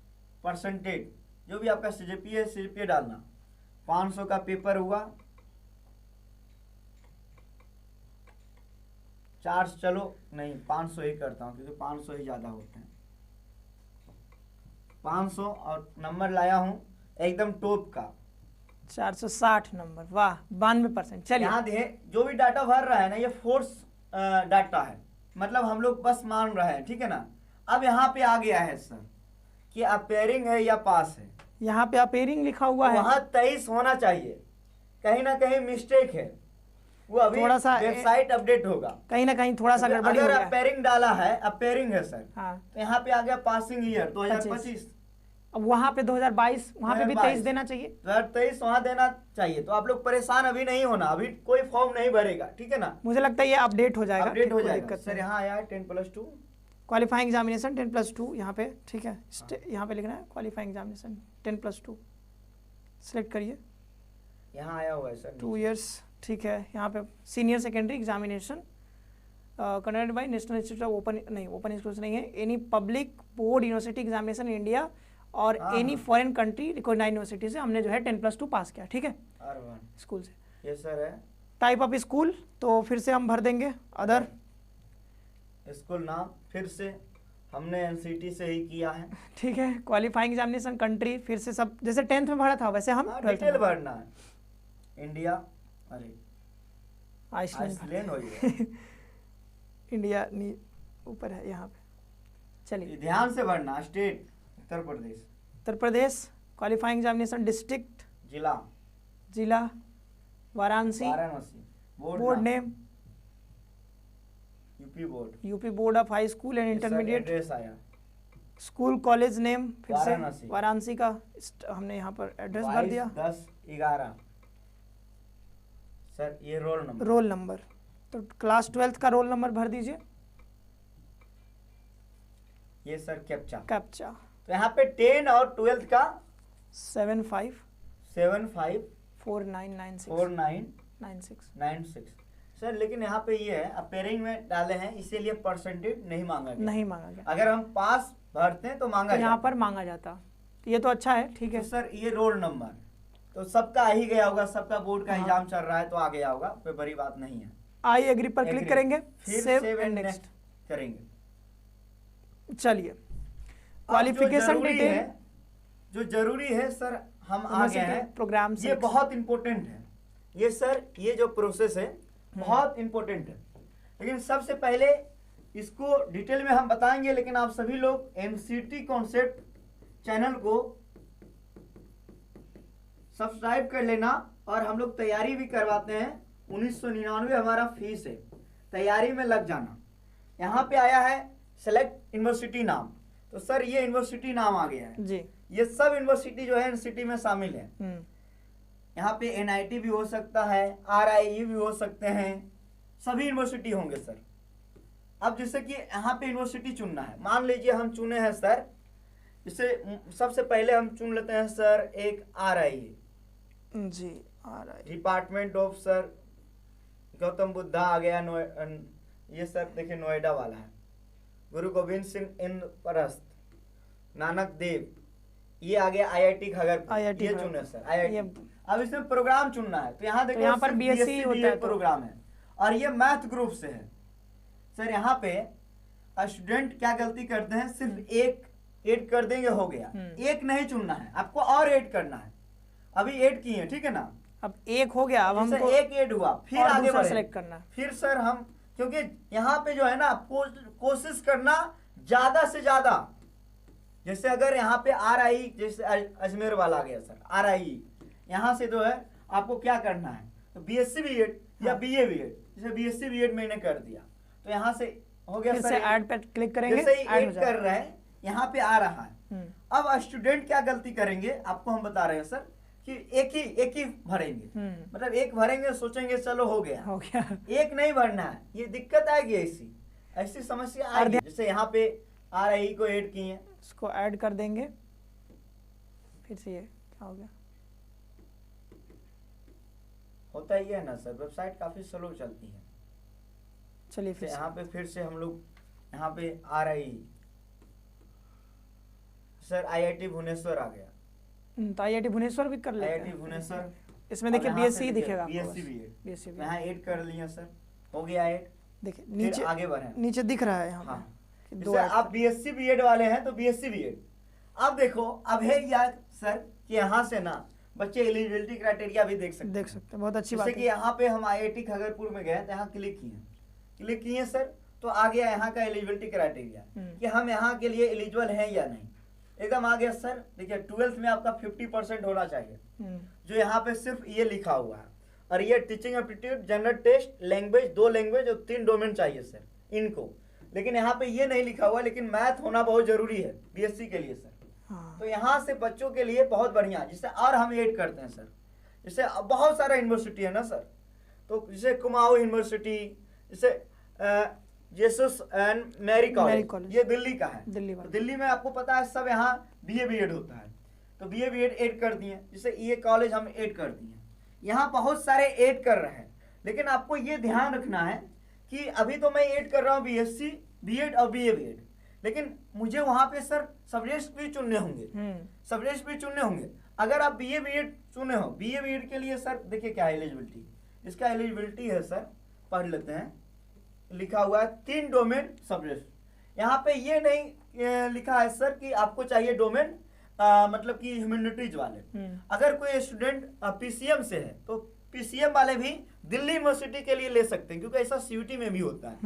परसेंटेज, जो भी आपका सीजीपीए है सीजीपीए डालना। 500 का पेपर हुआ, चार्ज चलो नहीं 500 ही करता हूँ क्योंकि 500 ही ज़्यादा होते हैं। 500 और नंबर लाया हूँ एकदम टॉप का, 460 नंबर, वाह 92%। चलिए यहाँ देखिए जो भी डाटा भर रहा है ना, ये फोर्स डाटा है, मतलब हम लोग बस मान रहे हैं, ठीक है ना। अब यहाँ पे आ गया है सर कि अपेयरिंग है या पास है, यहाँ पे अपेयरिंग लिखा हुआ है, वहाँ 23 होना चाहिए, कहीं ना कहीं मिस्टेक है, वो अभी थोड़ा सा वेबसाइट अपडेट होगा, कहीं ना कहीं थोड़ा सा गड़बड़ी हो अगर गया है। अपेयरिंग डाला है, अपेयरिंग है सर, हाँ, तो यहाँ पे आ गया पासिंग ईयर 2025, अब वहाँ पे 2022, वहाँ पे भी 23 देना चाहिए। 2023 वहाँ देना चाहिए। तो आप लोग परेशान अभी नहीं होना, अभी कोई फॉर्म नहीं भरेगा, ठीक है ना, मुझे लगता है ये अपडेट हो जाएगा, अपडेट हो कोई जाएगा। दिक्कत सर नहीं। यहाँ आया है 10+2, क्वालिफाइंग एग्जामिनेशन 10+2 यहाँ पे, ठीक है। यहाँ पे लिखना है क्वालिफाइंग एग्जामिनेशन 10+2, सिलेक्ट करिए। यहाँ आया हुआ है सर 2 इयर्स, ठीक है। यहाँ पे senior secondary examination conducted by national institute of open institute नहीं है, any public board university examination in India और any foreign country recognised university से हमने जो है 10+2 पास किया, ठीक है, R1 स्कूल से। ये सर है टाइप ऑफ स्कूल, तो फिर से हम भर देंगे अदर, स्कूल नाम, फिर से हमने एनसीटी से ही किया है, ठीक है। क्वालिफाइंग एग्जामिनेशन कंट्री, फिर से सब जैसे 10th में भरा था वैसे हम 12th डिटेल में भरना है। इंडिया, अरे आइसलैंड आइसलैंड हो गया, इंडिया ऊपर है यहाँ पे। चलिए, ध्यान से भरना। State Uttar Pradesh, Uttar Pradesh. Qualifying examination district, जिला जिला Varanasi, Varanasi, board name UP board, UP board of high school and intermediate, address आया स्कूल कॉलेज नेम, फिर से वाराणसी। वाराणसी का हमने यहाँ पर एड्रेस भर दिया। 22-10-11 सर, ये रोल नंबर, रोल नंबर, तो क्लास 12th का रोल नंबर भर दीजिए। ये सर कैप्चा। कैप्चा तो यहाँ पे 10 और 12th का 75 75 4996 4996 सर। लेकिन यहाँ पे ये है अपेयरिंग में डाले हैं, इसीलिए परसेंटेज नहीं मांगा गया। नहीं मांगा गया, अगर हम पास भरते हैं तो मांगा तो यहाँ जाता। पर मांगा जाता, ये तो अच्छा है, ठीक है। तो सर ये रोल नंबर तो सबका आ ही गया होगा, सबका बोर्ड का हाँ। एग्जाम चल रहा है तो आ गया होगा, कोई बड़ी बात नहीं है। आई एग्री पर क्लिक Agree। करेंगे, फिर save save and and next करेंगे। चलिए। अब जो क्वालिफिकेशन जरूरी डिटेल है, जो जरूरी है सर, हम आ गए हैं प्रोग्राम ये बहुत इंपॉर्टेंट है। ये सर ये जो प्रोसेस है बहुत इंपॉर्टेंट है, लेकिन सबसे पहले इसको डिटेल में हम बताएंगे। लेकिन आप सभी लोग एनसीटी कॉन्सेप्ट चैनल को सब्सक्राइब कर लेना, और हम लोग तैयारी भी करवाते हैं। 1999 हमारा फीस है, तैयारी में लग जाना। यहाँ पे आया है सेलेक्ट यूनिवर्सिटी नाम, तो सर ये यूनिवर्सिटी नाम आ गया है जी। ये सब यूनिवर्सिटी जो है एनसीटी में शामिल है। यहाँ पे एनआईटी भी हो सकता है, आरआईयू भी हो सकते हैं, सभी यूनिवर्सिटी होंगे सर। अब जैसे कि यहाँ पे यूनिवर्सिटी चुनना है, मान लीजिए हम चुने हैं सर, इसे सबसे पहले हम चुन लेते हैं सर एक आरआई जी, RI department of sir Gautam Buddha आ गया। ये सर देखिए नोएडा वाला है, गुरु गोविंद सिंह इंद्रप्रस्थ, नानक देव, ये आ गया आईआईटी खगड़पुर, ये चुने सर आईआईटी। अब इसमें प्रोग्राम चुनना है, तो यहाँ देखो यहाँ पर बीएससी होता है, प्रोग्राम है, और ये मैथ ग्रुप से है सर। यहाँ पे स्टूडेंट क्या गलती करते हैं, सिर्फ एक ऐड कर देंगे हो गया, एक नहीं चुनना है, आपको और ऐड करना है। अभी ऐड किए, ठीक है ना, अब एक हो गया, अब हमको एक ऐड हुआ, फिर आगे बढ़े सेलेक्ट करना है। फिर सर हम, क्योंकि यहाँ पे जो है ना कोशिश करना ज्यादा से ज्यादा। जैसे अगर यहाँ पे आरआई, जैसे अजमेर वाला आ गया सर आरआई, यहाँ से जो है आपको क्या करना है, तो बीएससी बीएड या बीए बीएड, जैसे बीएससी बीएड मैंने कर दिया, तो यहाँ से हो गया सर। ऐड पे क्लिक करेंगे, जैसे ही ऐड कर रहे हैं यहाँ पे आ रहा है। अब स्टूडेंट क्या गलती करेंगे आपको हम बता रहे हैं सर, कि एक ही भरेंगे, मतलब एक भरेंगे, सोचेंगे चलो हो गया, एक नहीं भरना है, ये दिक्कत आएगी, ऐसी समस्या आएगी। जैसे यहाँ पे आरआई को ऐड किए, इसको ऐड कर देंगे, फिर से ये क्या हो गया, होता ही है ना सर, वेबसाइट काफी स्लो चलती है। चलिए फिर यहाँ पे फिर से हम लोग यहाँ पे आरआई सर आईआईटी भुवनेश्वर आ गया, तो आईआईटी भुवनेश्वर भी कर लेते हैं। आईआईटी भुवनेश्वर, इसमें देखिए बीएससी दिखेगा, बीएससी बीएससी यहाँ ऐड कर लिया सर, हो गया ऐड। देखिए फिर नीचे आगे बढ़े, नीचे दिख रहा है यहाँ हाँ। पे जैसे आप बीएससी बीएड वाले हैं तो बीएससी बीएड। अब देखो अब है यार सर कि यहाँ से ना बच्चे एलिजिबिलिटी क्राइटेरिया भी देख सकते हैं। बहुत अच्छी बात जैसे कि यहाँ पे हम IIT खगरपुर में गए तो यहाँ क्लिक किए सर, तो आ गया यहाँ का एलिजिबिलिटी क्राइटेरिया कि हम यहाँ के लिए एलिजिबल हैं या नहीं, एकदम आ गया सर। देखिए 12th में आपका 50% होना चाहिए, जो यहाँ पे सिर्फ ये लिखा हुआ है। और ये teaching aptitude, general test, language, 2 language और 3 डोमेन चाहिए सर इनको, लेकिन यहाँ पे ये नहीं लिखा हुआ, लेकिन मैथ होना बहुत जरूरी है BSc के लिए सर। तो यहाँ से बच्चों के लिए बहुत बढ़िया, जिससे और हम ऐड करते हैं सर, जैसे बहुत सारा यूनिवर्सिटी है ना सर, तो जैसे कुमाऊं यूनिवर्सिटी, जैसे जेसस एंड मैरी कॉलेज, ये दिल्ली का है। दिल्ली में आपको पता है सब यहाँ BA BEd होता है, तो BA BEd ऐड कर दिए। जैसे ये कॉलेज हम ऐड कर दिए, यहाँ बहुत सारे ऐड कर रहे हैं, लेकिन आपको ये ध्यान रखना है कि अभी तो मैं ऐड कर रहा हूँ BSc BEd और BA BEd, लेकिन मुझे वहां पे सर सब्जेक्ट भी चुनने होंगे। अगर आप BA BEd चुने हो, BA BEd के लिए सर देखिए क्या एलिजिबिलिटी, इसका एलिजिबिलिटी है सर, पढ़ लेते हैं, लिखा हुआ है 3 डोमेन सब्जेक्ट। यहाँ पे ये नहीं लिखा है सर कि आपको चाहिए डोमेन मतलब कि ह्यूमैनिटीज वाले। अगर कोई स्टूडेंट PCM से है तो PCM वाले भी दिल्ली यूनिवर्सिटी के लिए ले सकते हैं, क्योंकि ऐसा CUT में भी होता है।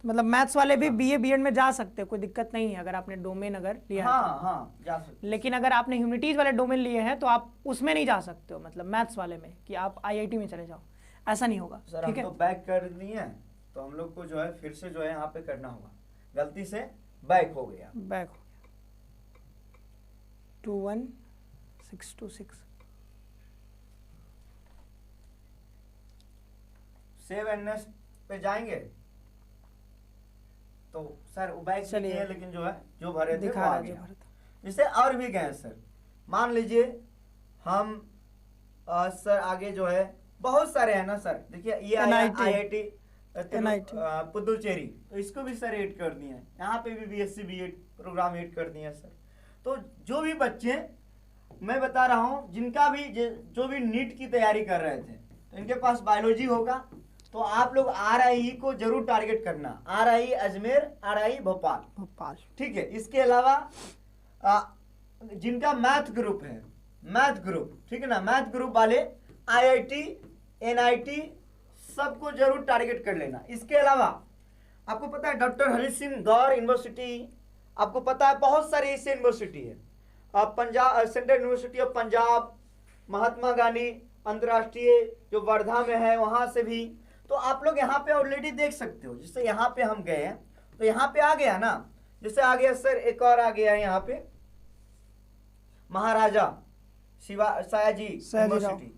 मतलब मैथ्स वाले भी BA BEd में जा सकते हैं, कोई दिक्कत नहीं है अगर आपने डोमेन अगर लिया है तो। हाँ जा सकते। लेकिन अगर आपने ह्यूमैनिटीज वाले डोमेन लिए हैं तो आप उसमें नहीं जा सकते हो, मतलब मैथ्स वाले में कि आप IIT में चले जाओ, ऐसा नहीं होगा। सर हम तो बैक कर दिए हैं, तो हम लोग को जो है फिर से जो है यहाँ पे करना होगा, गलती से बैक हो गया 21626 सेव एंड नेक्स्ट पे जाएंगे तो सर बैक चलिए, लेकिन जो है जो भरे थे वो आ गया। जैसे और भी गए सर, मान लीजिए हम सर आगे जो है बहुत सारे हैं ना सर, देखिए ये IIT पुदुचेरी, तो इसको भी सर ऐड कर दिए हैं। यहाँ पे भी BSc BEd प्रोग्राम ऐड कर दिए हैं सर। तो जो भी बच्चे मैं बता रहा हूँ, जिनका भी जो भी नीट की तैयारी कर रहे थे, तो इनके पास बायोलॉजी होगा, तो आप लोग RIE को जरूर टारगेट करना, RIE अजमेर, RIE भोपाल, ठीक है। इसके अलावा जिनका मैथ ग्रुप है, ठीक है ना, मैथ ग्रुप वाले IIT NIT सबको जरूर टारगेट कर लेना। इसके अलावा आपको पता है डॉक्टर हरि सिंह गौर यूनिवर्सिटी, आपको पता है बहुत सारी ऐसी यूनिवर्सिटी है, Punjab central university of Punjab, Mahatma Gandhi अंतर्राष्ट्रीय जो वर्धा में है, वहां से भी, तो आप लोग यहाँ पे ऑलरेडी देख सकते हो। जैसे यहाँ पे हम गए हैं तो यहाँ पे आ गया ना, जैसे आ गया सर, एक और आ गया है यहाँ पे महाराजा सयाजी यूनिवर्सिटी,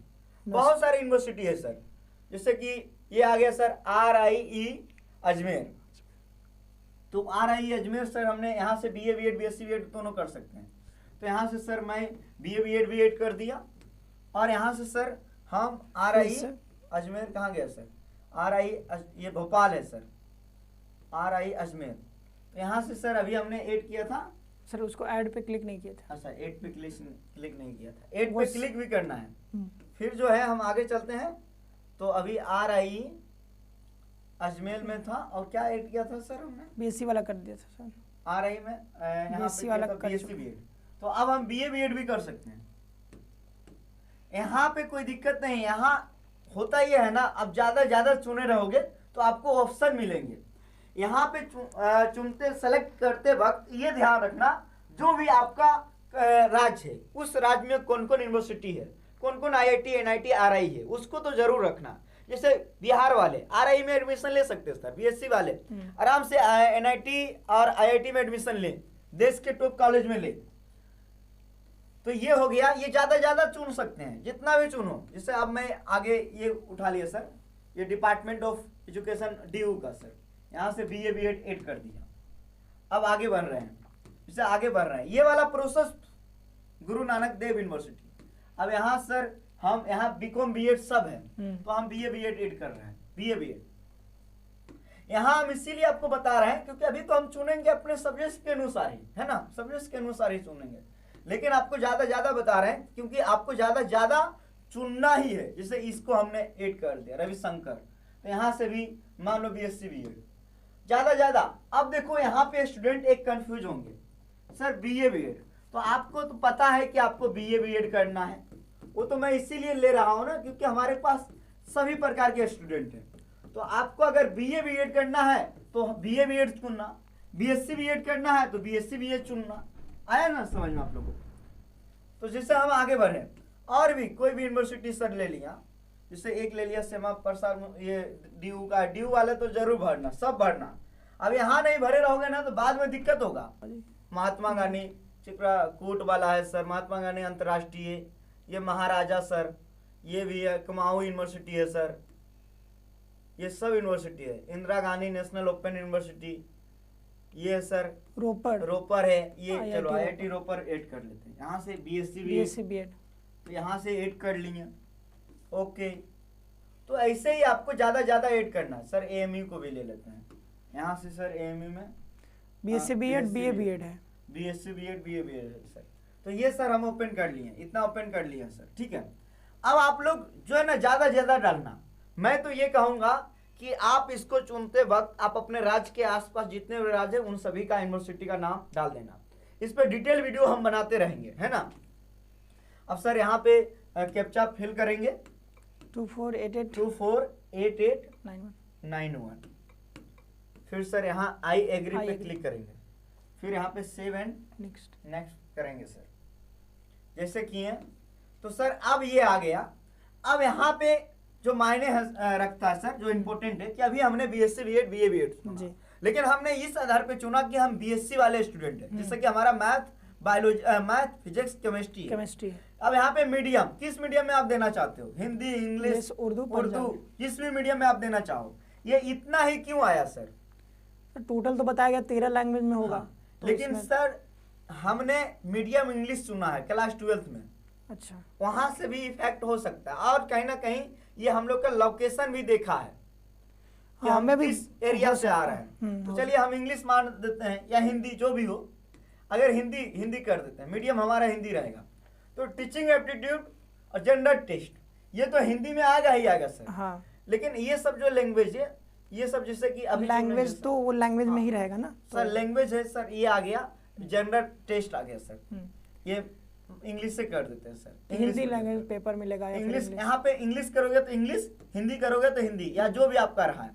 बहुत सारी यूनिवर्सिटी है सर। जैसे कि ये आ गया सर RIE अजमेर, तो RIE अजमेर सर हमने यहाँ से BA BEd BSc BEd दोनों कर सकते हैं। तो यहाँ से सर मैं BA BEd भी ऐड कर दिया, और यहाँ से सर हम RIE अजमेर कहाँ गया सर, RIE ये भोपाल है सर, RIE अजमेर, तो यहाँ से सर अभी हमने ऐड किया था सर, उसको ऐड पे क्लिक नहीं किया था। अच्छा, ऐड पे क्लिक नहीं किया था, ऐड पे क्लिक भी करना है। फिर जो है हम आगे चलते हैं, तो अभी RIE अजमेर में था, और क्या ऐड किया था सर हमने, BSc वाला कर दिया था सर, RIE में BSc वाला BSc BEd, तो अब हम BA BEd भी कर सकते हैं। यहाँ पे कोई दिक्कत नहीं, यहाँ होता ये है ना, अब ज्यादा चुने रहोगे तो आपको ऑप्शन मिलेंगे। यहाँ पे चुनते सेलेक्ट करते वक्त ये ध्यान रखना, जो भी आपका राज्य है, उस राज्य में कौन कौन यूनिवर्सिटी है, कौन कौन IIT NIT RIE है, उसको तो जरूर रखना। जैसे बिहार वाले RIE में एडमिशन ले सकते हैं सर, BSc वाले आराम से NIT और IIT में एडमिशन ले, देश के टॉप कॉलेज में ले। तो ये हो गया, ये ज्यादा चुन सकते हैं, जितना भी चुनो। जैसे अब मैं आगे ये उठा लिया सर, ये डिपार्टमेंट ऑफ एजुकेशन DU का सर, यहाँ से BA BEd ऐड कर दिया। अब आगे बढ़ रहे हैं, जैसे आगे बढ़ रहे हैं, ये वाला प्रोसेस गुरु नानक देव यूनिवर्सिटी। अब यहाँ सर हम यहाँ BCom BEd सब है, तो हम BA BEd ऐड कर रहे हैं, BA BEd। यहाँ हम इसीलिए आपको बता रहे हैं क्योंकि अभी तो हम चुनेंगे अपने सब्जेक्ट के अनुसार ही, है ना, सब्जेक्ट के अनुसार ही चुनेंगे, लेकिन आपको ज्यादा बता रहे हैं क्योंकि आपको ज्यादा चुनना ही है। जैसे इसको हमने ऐड कर दिया रविशंकर, तो यहाँ से भी मान लो BSc BEd ज्यादा। अब देखो यहाँ पे स्टूडेंट एक कंफ्यूज होंगे, सर BA BEd, तो आपको तो पता है कि आपको BA BEd करना है, वो तो मैं इसीलिए ले रहा हूँ ना क्योंकि हमारे पास सभी प्रकार के स्टूडेंट हैं। तो आपको अगर बीए बीएड करना है तो बीए बीएड चुनना, बीएससी बीएड करना है तो बीएससी बीएड चुनना। आया ना समझ में आप लोगों को? तो जैसे हम आगे बढ़े, और भी कोई भी यूनिवर्सिटी सर ले लिया, जैसे एक ले लिया श्यामा प्रसाद, ये डीयू का, डीयू वाले तो जरूर भरना, सब भरना। अब यहाँ नहीं भरे रहोगे ना तो बाद में दिक्कत होगा। महात्मा गांधी चित्रकूट वाला है सर, महात्मा गांधी अंतर्राष्ट्रीय, ये महाराजा सर, ये भी है, कुमाऊं यूनिवर्सिटी है सर, ये सब यूनिवर्सिटी है। Indira Gandhi national open university, ये है सर रोपर है ये। चलो IIT रोपर ऐड कर लेते हैं। यहाँ से बीएससी बीएड तो यहाँ से ऐड कर लिए। ओके, तो ऐसे ही आपको ज्यादा ऐड करना है। सर AMU को भी ले लेते हैं यहाँ से। सर AMU में BSc बीएड BA बीएड है, BSc बीएड BA बीएड है सर। तो ये सर हम ओपन कर लिए, इतना ओपन कर लिया सर, ठीक है। अब आप लोग जो है ना ज्यादा डालना। मैं तो ये कहूंगा कि आप इसको चुनते वक्त आप अपने राज्य के आसपास जितने भी राज्य हैं उन सभी का यूनिवर्सिटी का नाम डाल देना। इस पर डिटेल वीडियो हम बनाते रहेंगे, है ना। अब सर यहाँ पे कैप्चा फिल करेंगे 248891। फिर सर यहाँ आई एग्री पे क्लिक करेंगे, फिर यहाँ पे सेव एंड नेक्स्ट करेंगे सर। जैसे किए तो सर अब ये आ गया। अब यहाँ पे जो मायने रखता है सर, जो इम्पोर्टेंट है कि अभी हमने BSc बीएड BA बीएड चुना, लेकिन हमने इस आधार पे चुना कि हम BSc वाले स्टूडेंट हैं, जैसे कि हमारा math biology, math physics chemistry. अब यहाँ पे मीडियम, किस मीडियम में आप देना चाहते हो, हिंदी इंग्लिश उर्दू, जिस भी मीडियम में आप देना चाहो। ये इतना ही क्यों आया सर? टोटल तो बताया गया 13 लैंग्वेज में होगा। हाँ, तो लेकिन सर हमने मीडियम इंग्लिश चुना है क्लास 12th में। अच्छा, वहां से भी इफेक्ट हो सकता है। और कहीं ना कहीं ये हम लोग का लोकेशन भी देखा है कि हम इस एरिया से आ रहे हैं। तो चलिए हम इंग्लिश मान देते हैं या हिंदी, जो भी हो। अगर हिंदी कर देते हैं, मीडियम हमारा हिंदी रहेगा। तो टीचिंग एप्टीट्यूड और जेंडर टेस्ट, ये तो हिंदी में आएगा ही आएगा सर। हाँ। लेकिन ये सब जो लैंग्वेज है, ये सब जैसे कि अभी लैंग्वेज तो वो लैंग्वेज में ही रहेगा ना सर। लैंग्वेज है सर, ये आ गया। जेंडर टेस्ट आ गया सर, ये इंग्लिश से कर देते हैं सर। हिंदी लैंग्वेज पेपर मिलेगा या इंग्लिश, यहाँ पे इंग्लिश करोगे तो इंग्लिश, हिंदी करोगे तो हिंदी, या जो भी आपका रहा है।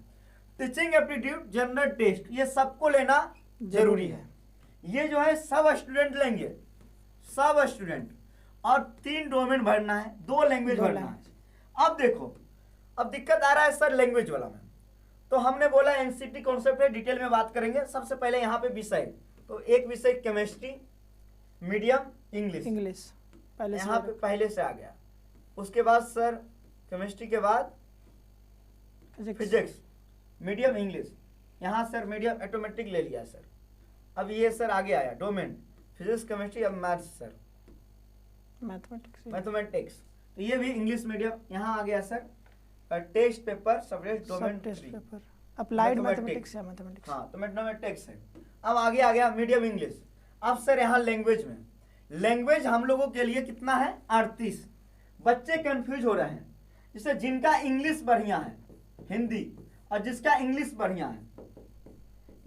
टीचिंग एप्टीट्यूड, जनरल टेस्ट, ये सबको लेना जरूरी है। ये जो है सब स्टूडेंट लेंगे, सब स्टूडेंट। और 3 डोमेन भरना है, 2 लैंग्वेज भरना है। अब देखो, अब दिक्कत आ रहा है सर लैंग्वेज वाला में। तो हमने बोला NCT कॉन्सेप्ट है, डिटेल में बात करेंगे। सबसे पहले यहाँ पे विषय, तो एक विषय केमिस्ट्री, मीडियम इंग्लिश पहले यहाँ पे पहले से आ गया। उसके बाद सर केमिस्ट्री के बाद फिजिक्स, मीडियम इंग्लिश। यहाँ सर मीडियम ऑटोमेटिक ले लिया सर। अब ये सर आगे आया डोमेन, फिजिक्स केमिस्ट्री, अब मैथ्स सर, मैथमेटिक्स। तो ये भी इंग्लिश मीडियम यहाँ आ गया sir. Test paper subject domain 3, applied mathematics है, हाँ तो मैथमेटिक्स है। अब आगे आ गया मीडियम इंग्लिश। अब सर यहाँ लैंग्वेज में, लैंग्वेज हम लोगों के लिए कितना है 38। बच्चे कंफ्यूज हो रहे हैं, जैसे जिनका इंग्लिश बढ़िया है हिंदी, और जिसका इंग्लिश बढ़िया है,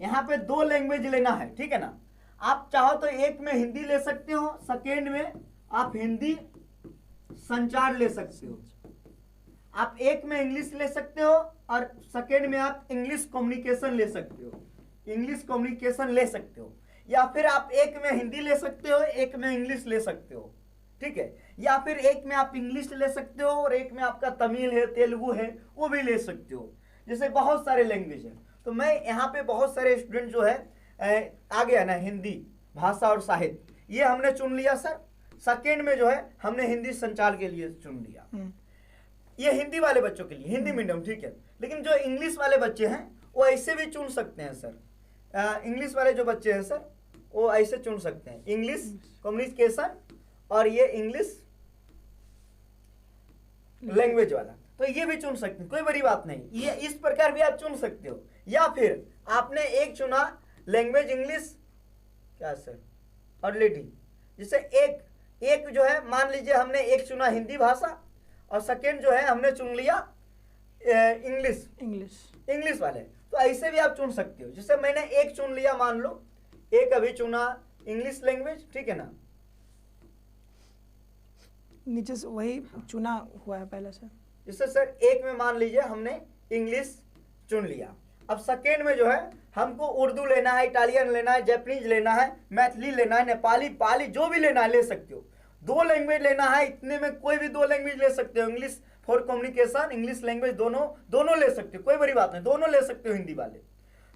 यहाँ पे 2 लैंग्वेज लेना है, ठीक है ना। आप चाहो तो एक में हिंदी ले सकते हो, सेकेंड में आप हिंदी संचार ले सकते हो। आप एक में इंग्लिश ले सकते हो और सेकेंड में आप इंग्लिश कम्युनिकेशन ले सकते हो, इंग्लिश कम्युनिकेशन ले सकते हो। या फिर आप एक में हिंदी ले सकते हो, एक में इंग्लिश ले सकते हो, ठीक है। या फिर एक में आप इंग्लिश ले सकते हो और एक में आपका तमिल है, तेलुगु है, वो भी ले सकते हो। जैसे बहुत सारे लैंग्वेज है। तो मैं यहाँ पे बहुत सारे स्टूडेंट जो है आ गया ना, हिंदी भाषा और साहित्य, ये हमने चुन लिया सर। सेकेंड में जो है हमने हिंदी संचार के लिए चुन लिया। ये हिंदी वाले बच्चों के लिए, हिंदी मीडियम, ठीक है। लेकिन जो इंग्लिश वाले बच्चे हैं वो ऐसे भी चुन सकते हैं सर। इंग्लिश वाले जो बच्चे हैं सर वो ऐसे चुन सकते हैं, इंग्लिश कम्युनिकेशन और ये इंग्लिश लैंग्वेज वाला। तो ये भी चुन सकते हैं, कोई बड़ी बात नहीं। ये इस प्रकार भी आप चुन सकते हो। या फिर आपने एक चुना लैंग्वेज इंग्लिश, क्या सर, और लेडी, जैसे एक जो है, मान लीजिए हमने एक चुना हिंदी भाषा और सेकेंड जो है हमने चुन लिया इंग्लिश वाले। तो ऐसे भी आप चुन सकते हो। जैसे मैंने एक चुन लिया, मान लो एक अभी चुना इंग्लिश लैंग्वेज, ठीक है ना। नीचे से वही चुना हुआ है पहले से। जैसे सर एक में मान लीजिए हमने इंग्लिश चुन लिया, अब सेकेंड में जो है हमको उर्दू लेना है, इटालियन लेना है, जापानीज लेना है, मैथिली लेना है, नेपाली, पाली, जो भी लेना है ले सकते हो। 2 लैंग्वेज लेना है, इतने में कोई भी 2 लैंग्वेज ले सकते हो, English for communication, English language, दोनों ले सकते हो, कोई बड़ी बात नहीं, दोनों ले सकते हो हिंदी वाले।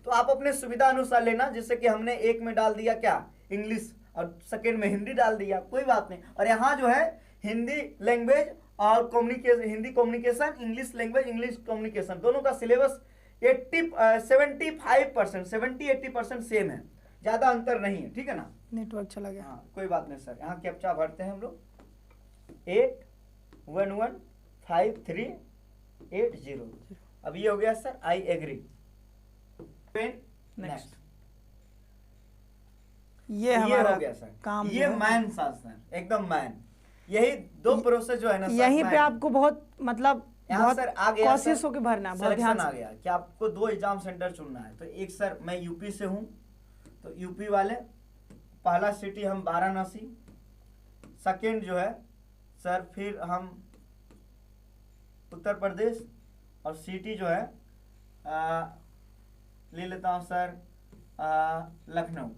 तो आप अपने सुविधा अनुसार लेना, जैसे कि हमने एक में डाल दिया क्या इंग्लिश और सेकेंड में हिंदी डाल दिया, कोई बात नहीं। और यहाँ जो है हिंदी लैंग्वेज और communication, Hindi communication, English language, English communication, दोनों का सिलेबस 70-80% सेम है, ज्यादा अंतर नहीं है, ठीक है ना। नेटवर्क चला गया। हाँ कोई बात नहीं सर, यहाँ कैप्चा भरते हैं हम लोग 811538 अब ये हो गया सर आई एग्री। नेक्स्ट ये हमारा हो गया सर काम, ये मैन सा सर एकदम मैन। यही 2 प्रोसेस जो है ना सर, यहीं पे आपको बहुत मतलब यहाँ सर आ गया, कोशिश होकर भरना है, बहुत ध्यान आ से। गया कि आपको 2 एग्जाम सेंटर चुनना है। तो एक सर मैं यूपी से हूँ, तो यूपी वाले पहला सिटी हम वाराणसी, सेकेंड जो है सर फिर हम उत्तर प्रदेश, और सिटी जो है ले लेता हूँ सर लखनऊ।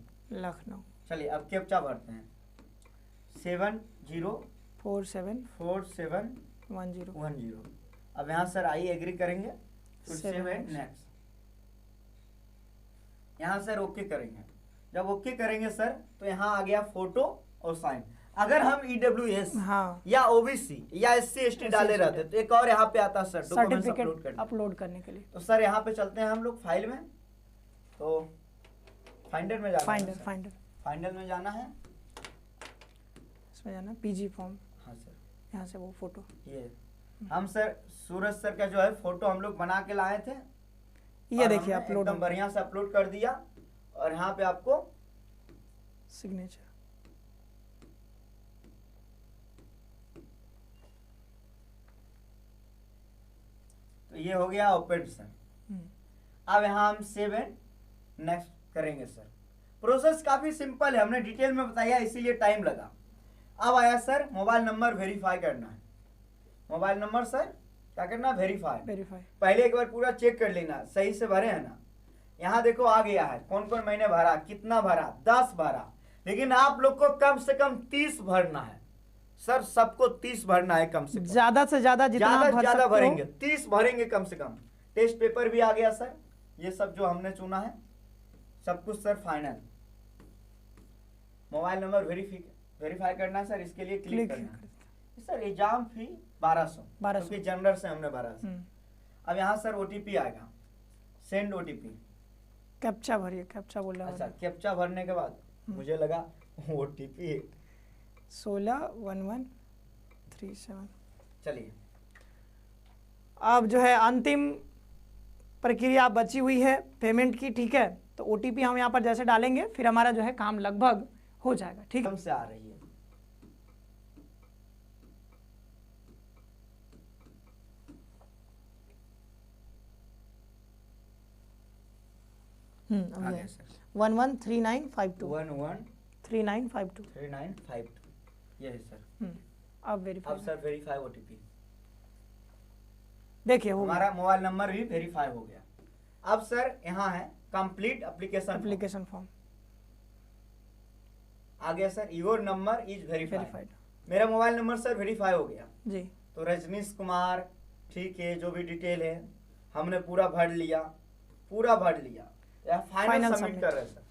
चलिए अब कैप्चा भरते हैं 704710। अब यहाँ सर आई एग्री करेंगे, नेक्स्ट यहाँ सर ओके करेंगे। जब ओके करेंगे सर तो यहाँ आ गया फोटो और साइन। अगर हम EWS या OBC या SC/ST डाले रहते तो एक और यहाँ पे आता सर सर्टिफिकेट अपलोड करने के लिए। तो सर यहाँ पे चलते हैं हम लोग फाइल में, तो फाइंडर में जाना फाइंडर में जाना है, इसमें जाना PG फॉर्म। हाँ सर यहाँ से वो फोटो, ये हम सर सूरज सर का जो है फोटो हम लोग बना के लाए थे, ये देखिए अपलोड एकदम बढ़िया से अपलोड कर दिया। और यहाँ पे आपको सिग्नेचर, तो ये हो गया ओपन सर। अब यहाँ हम सेव एंड नेक्स्ट करेंगे सर। प्रोसेस काफी सिंपल है, हमने डिटेल में बताया इसीलिए टाइम लगा। अब आया सर मोबाइल नंबर वेरीफाई करना है। मोबाइल नंबर सर क्या करना, वेरीफाई। पहले एक बार पूरा चेक कर लेना सही से भरे है ना। यहाँ देखो आ गया है कौन कौन मैंने भरा, कितना भरा, 10 भरा, लेकिन आप लोग को कम से कम 30 भरना है सर, सबको 30 भरना है कम से कम, ज्यादा से ज्यादा ज्यादा भरेंगे 30 भरेंगे कम से कम। टेस्ट पेपर भी आ गया सर, ये सब जो हमने चुना है सब कुछ sir final. Mobile number verify करना है सर, इसके लिए क्लिक करना है सर। एग्जाम फी 1200 क्योंकि जनरल से हमने 1200। अब यहाँ सर OTP आएगा, सेंड OTP। कैप्चा भरिए, कैप्चा बोल रहा है। अच्छा कैप्चा भरने के बाद मुझे लगा OTP 161137। चलिए अब जो है अंतिम प्रक्रिया बची हुई है पेमेंट की, ठीक है। तो OTP हम यहाँ पर जैसे डालेंगे फिर हमारा जो है काम लगभग हो जाएगा, ठीक है। से आ रही है अब 113952 3952 ये है सर। अब वेरीफाई, अब सर वेरीफाई OTP देखिए हो हमारा मोबाइल नंबर भी वेरीफाई हो गया। अब सर यहाँ है कंप्लीट एप्लीकेशन फॉर्म आ गया sir. Your number is verified. मेरा मोबाइल नंबर सर वेरीफाई हो गया जी। तो रजनीश कुमार, ठीक है, जो भी डिटेल है हमने पूरा भर लिया। फाइनल सबमिट कर रहे हैं सर।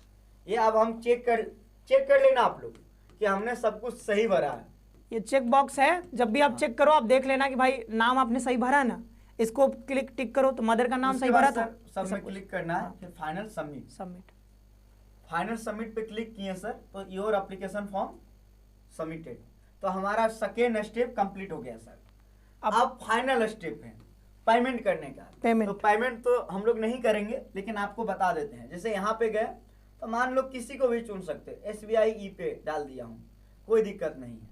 ये अब हम चेक कर लेना आप लोग कि हमने सब कुछ सही भरा है। ये चेक बॉक्स है, जब भी आप चेक करो आप देख लेना कि भाई नाम आपने सही भरा है ना, इसको टिक करो तो मदर का नाम सही भरा था, सब में क्लिक करना है, फिर फाइनल सबमिट। फाइनल सबमिट पे क्लिक किए सर तो योर एप्लीकेशन फॉर्म सबमिटेड। तो हमारा सेकेंड स्टेप कंप्लीट हो गया सर। अब फाइनल स्टेप है पेमेंट करने का। तो पेमेंट तो हम लोग नहीं करेंगे लेकिन आपको बता देते हैं। जैसे यहाँ पे गए तो मान लो किसी को भी चुन सकते, SBI E-Pay डाल दिया हूँ, कोई दिक्कत नहीं है,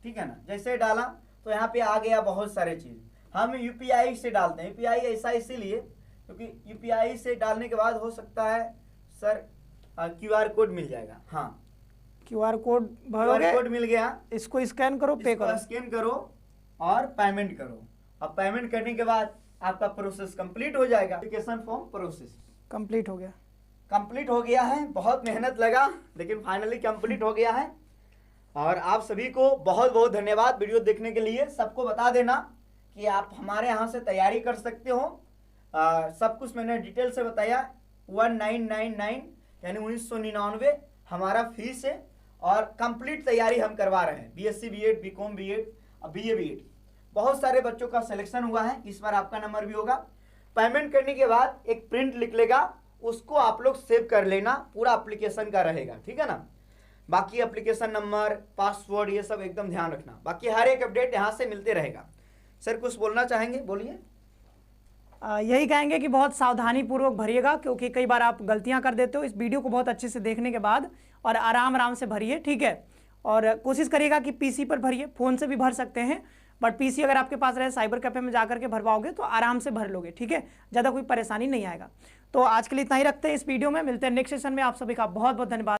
ठीक है ना। जैसे डाला तो यहाँ पे आ गया बहुत सारे चीज। हम UPI से डालते हैं। UPI ऐसा इसीलिए क्योंकि UPI से डालने के बाद हो सकता है सर QR कोड मिल जाएगा। हाँ QR कोड भरोगे, कोड मिल गया, इसको स्कैन करो, पे करो, स्कैन करो और पेमेंट करो। अब पेमेंट करने के बाद आपका प्रोसेस कंप्लीट हो जाएगा। एप्लीकेशन फॉर्म प्रोसेस कंप्लीट हो गया। कंप्लीट हो गया है। बहुत मेहनत लगा लेकिन फाइनली कंप्लीट हो गया है। और आप सभी को बहुत बहुत धन्यवाद वीडियो देखने के लिए। सबको बता देना कि आप हमारे यहाँ से तैयारी कर सकते हो। सब कुछ मैंने डिटेल से बताया। 1999 यानी 1999 हमारा फीस है और कंप्लीट तैयारी हम करवा रहे हैं। BSc B.Ed, BCom B.Ed और BA B.Ed। बहुत सारे बच्चों का सिलेक्शन हुआ है। इस बार आपका नंबर भी होगा। पेमेंट करने के बाद एक प्रिंट लिख लेगा, उसको आप लोग सेव कर लेना, पूरा एप्लीकेशन का रहेगा, ठीक है ना। बाकी एप्लीकेशन नंबर, पासवर्ड, ये सब एकदम ध्यान रखना। बाकी हर एक अपडेट यहाँ से मिलते रहेगा। सर कुछ बोलना चाहेंगे, बोलिए। यही कहेंगे कि बहुत सावधानी पूर्वक भरिएगा, क्योंकि कई बार आप गलतियां कर देते हो। इस वीडियो को बहुत अच्छे से देखने के बाद और आराम आराम से भरिए, ठीक है। और कोशिश करिएगा कि PC पर भरिए, फ़ोन से भी भर सकते हैं, बट PC अगर आपके पास रहे, साइबर कैफे में जाकर के भरवाओगे तो आराम से भर लोगे, ठीक है। ज़्यादा कोई परेशानी नहीं आएगा। तो आज के लिए इतना ही रखते हैं इस वीडियो में। मिलते हैं नेक्स्ट सेशन में। आप सभी का बहुत बहुत धन्यवाद।